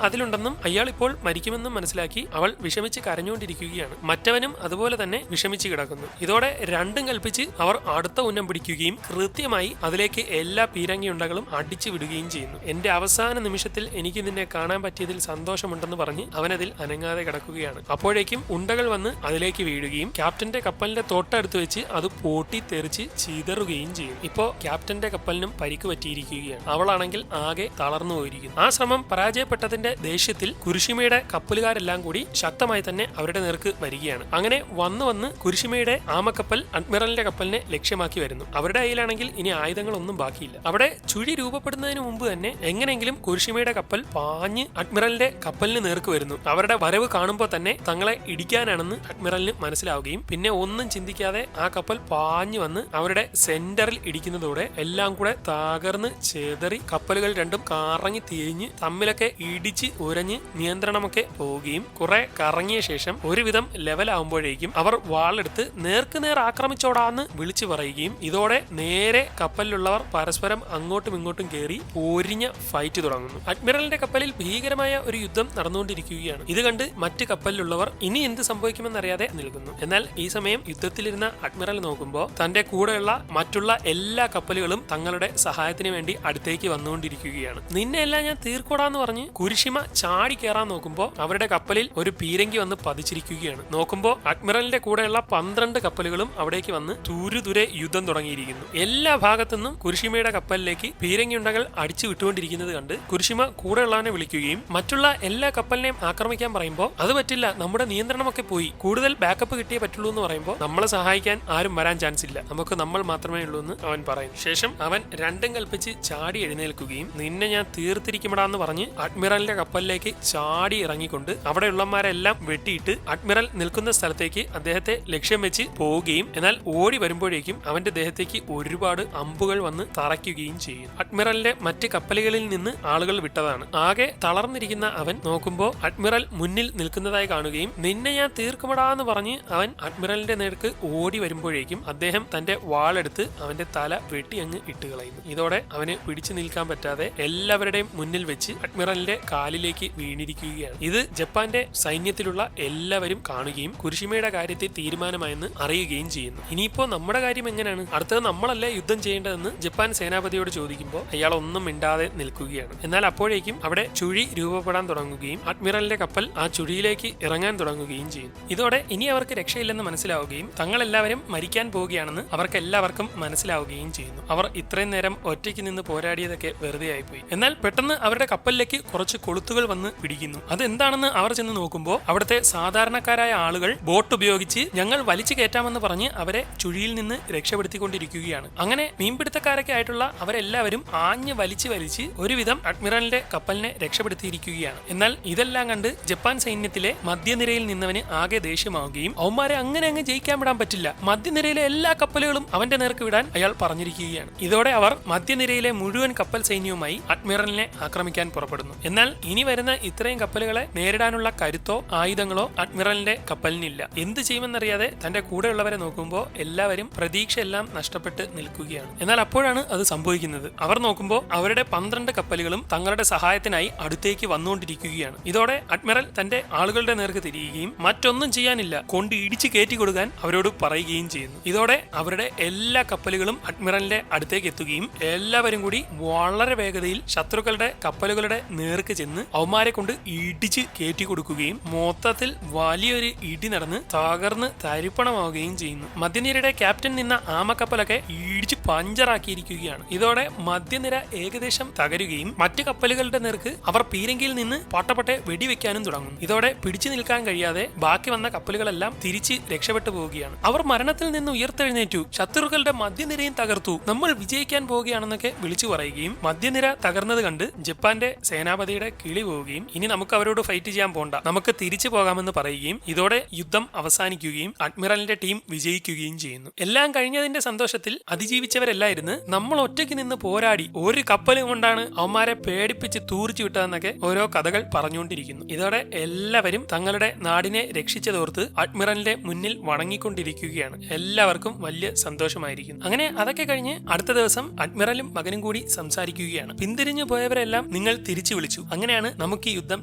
അതിലുണ്ടെന്നും അയാൾ ഇപ്പോൾ മരിക്കുമെന്നും മനസ്സിലാക്കി അവൾ വിഷമിച്ച് കരഞ്ഞുകൊണ്ടിരിക്കുകയാണ്. മറ്റവനും അതുപോലെ തന്നെ വിഷമിച്ച് കിടക്കുന്നു. ഇതോടെ രണ്ടും കൽപ്പിച്ച് അവർ അടുത്ത ഉന്നം പിടിക്കുകയും കൃത്യമായി അതിലേക്ക് എല്ലാ പീരങ്കിയുണ്ടകളും അടിച്ചു വിടുകയും ചെയ്യുന്നു. എന്റെ അവസാന നിമിഷത്തിൽ എനിക്ക് നിന്നെ കാണാൻ പറ്റിയതിൽ സന്തോഷമുണ്ടെന്ന് പറഞ്ഞ് അവനതിൽ അനങ്ങാതെ കിടക്കുകയാണ്. അപ്പോഴേക്കും ഉണ്ടകൾ വന്ന് അതിലേക്ക് വീഴുകയും ക്യാപ്റ്റന്റെ കപ്പലിന്റെ തൊട്ടടുത്ത് വെച്ച് അത് പൊട്ടി തെറിച്ച് ചിതറുകയും ചെയ്യും. ഇപ്പോ ക്യാപ്റ്റന്റെ കപ്പലിനും പരിക്ക് പറ്റിയിരിക്കുകയാണ്. അവളാണെങ്കിൽ ആകെ തളർന്നു പോയിരിക്കുന്നു. ആ ശ്രമം പരാജയപ്പെട്ടതിന്റെ ദേഷ്യത്തിൽ കുരിശിമയുടെ കപ്പലുകാരെല്ലാം കൂടി ശക്തമായി തന്നെ അവരുടെ നേർക്ക് വരികയാണ്. അങ്ങനെ വന്ന് കുരിശിമയുടെ ആമക്കപ്പൽ അഡ്മിറലിന്റെ കപ്പലിനെ ലക്ഷ്യമാക്കി വരുന്നു. അവരുടെ കയ്യിലാണെങ്കിൽ ഇനി ആയുധങ്ങളൊന്നും ബാക്കിയില്ല. അവിടെ ചുഴി രൂപപ്പെടുന്നതിന് മുമ്പ് തന്നെ എങ്ങനെയെങ്കിലും കുരിശിമയുടെ കപ്പൽ പാഞ്ഞ് അഡ്മിറലിന്റെ കപ്പലിന് നേർക്ക് വരുന്നു. അവരുടെ വരവ് കാണുമ്പോൾ തന്നെ തങ്ങളെ ഇടിക്കാനാണെന്ന് അഡ്മിറലിന് മനസ്സിലാവുകയും പിന്നെ ഒന്നും ചിന്തിക്കാതെ ആ കപ്പൽ പാഞ്ഞു വന്ന് അവരുടെ സെന്ററിൽ ഇടിക്കുന്നതോടെ എല്ലാം കൂടെ തകർന്ന് ചെതറി കപ്പലുകൾ രണ്ടും കറങ്ങി തിരിഞ്ഞ് തമ്മിലൊക്കെ ഇടിച്ച് ഉരഞ്ഞ് നിയന്ത്രണമൊക്കെ പോവുകയും കുറെ കറങ്ങിയ ശേഷം ഒരുവിധം ലെവലാവുമ്പോഴേക്കും അവർ വാളെടുത്ത് നേർക്കുനേർ ആക്രമിച്ചോടാന്ന് വിളിച്ചു പറയുകയും ഇതോടെ നേരെ കപ്പലിലുള്ളവർ പരസ്പരം അങ്ങോട്ടും ഇങ്ങോട്ടും കയറി ഒരിഞ്ഞ ഫൈറ്റ് തുടങ്ങുന്നു. അഡ്മിറലിന്റെ കപ്പലിൽ ഭീകരമായ ഒരു യുദ്ധം നടന്നുകൊണ്ടിരിക്കുകയാണ്. ഇത് കണ്ട് മറ്റ് കപ്പലിലുള്ളവർ ഇനി എന്ത് സംഭവിക്കുമെന്നറിയാതെ നിൽക്കുന്നു. എന്നാൽ ഈ സമയം യുദ്ധത്തിലിരുന്ന അഡ്മിറൽ നോക്കുമ്പോൾ തന്റെ കൂടെയുള്ള മറ്റുള്ള എല്ലാ കപ്പലുകളും തങ്ങളുടെ സഹായത്തിന് വേണ്ടി അടുത്തേക്ക് വന്നുകൊണ്ടിരിക്കുകയാണ്. നിന്നെ എല്ലാം ഞാൻ തീർക്കോടാന്ന് പറഞ്ഞ് കുരിശിമ ചാടി കയറാൻ നോക്കുമ്പോൾ അവരുടെ കപ്പലിൽ ഒരു പീരങ്കി വന്ന് പതിച്ചിരിക്കുകയാണ്. നോക്കുമ്പോൾ അഡ്മിറലിന്റെ കൂടെയുള്ള 12 കപ്പലുകളും അവിടേക്ക് വന്ന് തുരുതുരെ യുദ്ധം തുടങ്ങിയിരിക്കുന്നു. എല്ലാ ഭാഗത്തുനിന്നും കുരിശിമയുടെ കപ്പലിലേക്ക് പീരങ്കി ഉണ്ടകൾ അടിച്ചു വിട്ടുകൊണ്ടിരിക്കുന്നത് കണ്ട് കുരിശിമ കൂടെയുള്ളവനെ വിളിക്കുകയും മറ്റുള്ള എല്ലാ കപ്പലിനെയും ആക്രമിക്കാൻ പറയുമ്പോൾ അത് പറ്റില്ല, നമ്മുടെ നിയന്ത്രണമൊക്കെ പോയി, കൂടുതൽ ബാക്കപ്പ് കിട്ടിയേ പറ്റുള്ളൂ എന്ന് പറയുമ്പോൾ നമ്മളെ സഹായിക്കാൻ ആരും വരാൻ ചാൻസ് ഇല്ല, നമുക്ക് നമ്മൾ മാത്രമേ ഉള്ളൂ എന്ന് അവൻ പറയുന്നു. ശേഷം അവൻ രണ്ടും കൽപ്പിച്ച് ചാടി എഴുന്നേൽക്കുകയും നിന്നെ ഞാൻ തീർത്തിരിക്കുമെടാന്ന് പറഞ്ഞ് അഡ്മിറലിന്റെ കപ്പലിലേക്ക് ചാടി ഇറങ്ങിക്കൊണ്ട് അവിടെയുള്ളമാരെല്ലാം വെട്ടിയിട്ട് അഡ്മിറൽ നിൽക്കുന്ന സ്ഥലത്തേക്ക് അദ്ദേഹത്തെ ലക്ഷ്യം വെച്ച് പോവുകയും എന്നാൽ ഓടി വരുമ്പോഴേക്കും അവന്റെ ദേഹത്തേക്ക് ഒരുപാട് അമ്പുകൾ വന്ന് തറയ്ക്കുകയും ചെയ്യും. അഡ്മിറലിന്റെ മറ്റ് കപ്പലുകളിൽ നിന്ന് ആളുകൾ വിട്ടതാണ്. ആകെ തളർന്നിരിക്കുന്ന അവൻ നോക്കുമ്പോൾ അഡ്മിറൽ മുന്നിൽ നിൽക്കുന്നതായി കാണുകയും നിന്നെ ഞാൻ തീർക്കുമെടാന്ന് പറഞ്ഞ് അവൻ അഡ്മിറലിന്റെ നേർക്ക് ഓടി വരുമ്പോഴേക്കും അദ്ദേഹം തന്റെ വാളെടുത്ത് അവന്റെ തല വെട്ടി അങ്ങ് ഇട്ടുകളയുന്നു. ഇതോടെ അവന് പിടിച്ചു നിൽക്കാൻ പറ്റാതെ എല്ലാവരുടെയും മുന്നിൽ വെച്ച് അഡ്മിറലിന്റെ കാലിലേക്ക് വീണിരിക്കുകയാണ്. ഇത് ജപ്പാന്റെ സൈന്യത്തിലുള്ള എല്ലാവരും കാണുകയും കുരിശിമയുടെ കാര്യത്തിൽ തീരുമാനമായെന്ന് അറിയുകയും ചെയ്യുന്നു. ഇനിയിപ്പോ നമ്മുടെ കാര്യം എങ്ങനെയാണ്, അടുത്തത് നമ്മളല്ലേ യുദ്ധം ചെയ്യേണ്ടതെന്ന് ജപ്പാൻ സേനാപതിയോട് ചോദിക്കുമ്പോൾ അയാൾ ഒന്നും മിണ്ടാതെ നിൽക്കുകയാണ്. എന്നാൽ അപ്പോഴേക്കും അവിടെ ചുഴി രൂപപ്പെടാൻ തുടങ്ങുകയും അഡ്മിറലിന്റെ കപ്പൽ ആ ചുഴിയിലേക്ക് ഇറങ്ങാൻ തുടങ്ങുകയും ചെയ്യുന്നു. ഇതോടെ ഇനി അവർക്ക് രക്ഷയില്ലെന്ന് മനസ്സിലാവുകയും തങ്ങളെല്ലാവരും മരിക്കാൻ പോവുകയാണെന്ന് അവർക്ക് എല്ലാവർക്കും മനസ്സിലാവുകയും ചെയ്യുന്നു. അവർ ഇത്രയും നേരം ഒറ്റയ്ക്ക് നിന്ന് പോരാടിയതൊക്കെ വെറുതെ ആയിപ്പോയി. എന്നാൽ പെട്ടെന്ന് അവരുടെ കപ്പലിലേക്ക് കുറച്ച് കൊളുത്തുകൾ വന്ന് പിടിക്കുന്നു. അതെന്താണെന്ന് അവർ ചെന്ന് നോക്കുമ്പോൾ അവിടുത്തെ സാധാരണക്കാരായ ആളുകൾ ബോട്ട് ഉപയോഗിച്ച് ഞങ്ങൾ വലിച്ചു കയറ്റാമെന്ന് പറഞ്ഞ് അവരെ ചുഴിയിൽ നിന്ന് രക്ഷപ്പെടുത്തിക്കൊണ്ടിരിക്കുകയാണ്. അങ്ങനെ മീൻപിടുത്തക്കാരൊക്കെ ആയിട്ടുള്ള അവരെല്ലാവരും ആഞ്ഞ് വലിച്ച് ഒരുവിധം അഡ്മിറലിന്റെ കപ്പലിനെ രക്ഷപ്പെടുത്തിയിരിക്കുകയാണ്. എന്നാൽ ഇതെല്ലാം കണ്ട് ജപ്പാൻ സൈന്യത്തിലെ മധ്യനിരയിൽ നിന്നവന് ആകെ ദേഷ്യമാവുകയും അവന്മാരെ അങ്ങനെ അങ്ങ് ജയിക്കാൻ വിടാൻ പറ്റില്ല, മധ്യനിരയിലെ എല്ലാ കപ്പലുകളും അവന്റെ നേർക്ക് വിടാൻ അയാൾ പറഞ്ഞിരിക്കുകയാണ്. ഇതോടെ അവർ മധ്യനിരയിലെ മുഴുവൻ കപ്പൽ സൈന്യവുമായി അഡ്മിറലിനെ ആക്രമിക്കാൻ പുറപ്പെടുന്നു. എന്നാൽ ഇനി വരുന്ന ഇത്രയും കപ്പലുകളെ നേരിടാനുള്ള കരുത്തോ ആയുധങ്ങളോ അഡ്മിറലിന്റെ കപ്പലിനില്ല. എന്ത് ചെയ്യുമെന്നറിയാതെ തന്റെ കൂടെയുള്ളവരെ നോക്കുമ്പോൾ എല്ലാവരും പ്രതീക്ഷയെല്ലാം നഷ്ടപ്പെട്ട് നിൽക്കുകയാണ്. എന്നാൽ അപ്പോഴാണ് അത് സംഭവിക്കുന്നത്. അവർ നോക്കുമ്പോൾ അവരുടെ 12 കപ്പലുകളും തങ്ങളുടെ സഹായത്തിനായി അടുത്തേക്ക് വന്നുകൊണ്ടിരിക്കുകയാണ്. ഇതോടെ അഡ്മിറൽ തന്റെ ആളുകളുടെ നേർക്ക് തിരിയുകയും മറ്റൊന്നും ചെയ്യാനില്ല, കൊണ്ട് ഇടിച്ചു കയറ്റി കൊടുക്കാൻ അവരോട് പറയുകയും ചെയ്യുന്നു. ഇതോടെ അവരുടെ എല്ലാ കപ്പലുകളും അഡ്മിറലിന്റെ അടുത്തേക്ക് എത്തുകയും എല്ലാവരും കൂടി വളരെ വേഗതയിൽ ശത്രുക്കളുടെ കപ്പലുകളുടെ നേർക്ക് ചെന്ന് അവന്മാരെ കൊണ്ട് ഇടിച്ച് കയറ്റി കൊടുക്കുകയും മൊത്തത്തിൽ വലിയൊരു ഇടി നടന്ന് തകർന്ന് തരിപ്പണമാവുകയും ചെയ്യുന്നു. മധ്യനിരയുടെ ക്യാപ്റ്റൻ നിന്ന ആമക്കപ്പലൊക്കെ ഇടിച്ച് പഞ്ചറാക്കിയിരിക്കുകയാണ്. ഇതോടെ മധ്യനിര ഏകദേശം തകരുകയും മറ്റു കപ്പലുകളുടെ നേർക്ക് അവർ പീരങ്കിയിൽ നിന്ന് പട്ടപ്പട്ടെ വെടിവെക്കാനും തുടങ്ങുന്നു. ഇതോടെ പിടിച്ചു നിൽക്കാൻ കഴിയാതെ ബാക്കി വന്ന കപ്പലുകളെല്ലാം തിരിച്ച് രക്ഷപ്പെട്ടു പോവുകയാണ്. അവർ മരണത്തിൽ നിന്ന് ഉയർത്തെഴുന്നേറ്റു, ശത്രുക്കളുടെ മധ്യനിരയും തകർത്തു, നമ്മൾ വിജയിക്കാൻ പോവുകയാണെന്നൊക്കെ വിളിച്ചു പറയുകയും മധ്യനിര തകർന്നത് കണ്ട് ജപ്പാന്റെ സേനാപതിയുടെ കിളി പോവുകയും ഇനി നമുക്ക് അവരോട് ഫൈറ്റ് ചെയ്യാൻ പോണ്ട, നമുക്ക് തിരിച്ചു പോകാമെന്ന് പറയുകയും ഇതോടെ യുദ്ധം അവസാനിക്കുകയും അഡ്മിറലിന്റെ ടീം വിജയിക്കുകയും ചെയ്യുന്നു. എല്ലാം കഴിഞ്ഞതിന്റെ സന്തോഷത്തിൽ അതിജീവിച്ചവരെല്ലായിരുന്നു നമ്മൾ ഒറ്റയ്ക്ക് നിന്ന് പോരാടി ഒരു കപ്പലും കൊണ്ടാണ് അവന്മാരെ പേടിപ്പിച്ച് തൂറിച്ചു വിട്ടതെന്നൊക്കെ ഓരോ കഥകൾ പറഞ്ഞുകൊണ്ടിരിക്കുന്നു. ഇതോടെ എല്ലാവരും തങ്ങളുടെ നാടിനെ രക്ഷിച്ചതോർത്ത് അഡ്മിറലിന്റെ മുന്നിൽ വണങ്ങിക്കൊണ്ടിരിക്കുകയാണ്. എല്ലാവർക്കും വലിയ സന്തോഷമായിരിക്കുന്നു. അങ്ങനെ അതൊക്കെ കഴിഞ്ഞ് അടുത്ത ദിവസം അഡ്മിറലും മകനും കൂടി സംസാരിക്കുകയാണ്. പിന്തിരിഞ്ഞു പോയവരെല്ലാം നിങ്ങൾ തിരിച്ചു വിളിച്ചു, അങ്ങനെയാണ് നമുക്ക് ഈ യുദ്ധം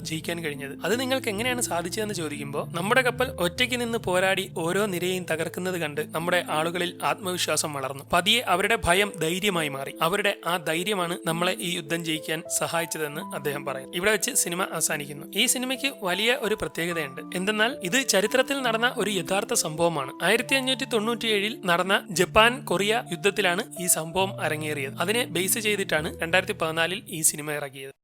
ജയിക്കാൻ കഴിഞ്ഞത്. അത് നിങ്ങൾക്ക് എങ്ങനെയാണ് സാധിച്ചതെന്ന് ചോദിക്കുമ്പോൾ നമ്മുടെ കപ്പൽ ഒറ്റയ്ക്ക് നിന്ന് പോരാടി ഓരോ നിരയും തകർക്കുന്നത് കണ്ട് നമ്മുടെ ആളുകളിൽ ആത്മവിശ്വാസം വളർന്നു. പതിയെ അവരുടെ ഭയം ധൈര്യമായി മാറി. അവരുടെ ആ ധൈര്യമാണ് നമ്മളെ ഈ യുദ്ധം ജയിക്കാൻ സഹായിച്ചതെന്ന് അദ്ദേഹം പറയും. ഇവിടെ വെച്ച് സിനിമ അവസാനിക്കുന്നു. ഈ സിനിമയ്ക്ക് വലിയ ഒരു പ്രത്യേകതയുണ്ട്. എന്തെന്നാൽ ഇത് ചരിത്രത്തിൽ നടന്ന ഒരു യഥാർത്ഥ സംഭവമാണ്. 1597 നടന്ന ജപ്പാൻ കൊറിയ യുദ്ധത്തിലാണ് ഈ സംഭവം അരങ്ങേറിയത്. അതിനെ ബേസ് ചെയ്തിട്ടാണ് 2014 ഈ സിനിമ ഇറങ്ങിയത്.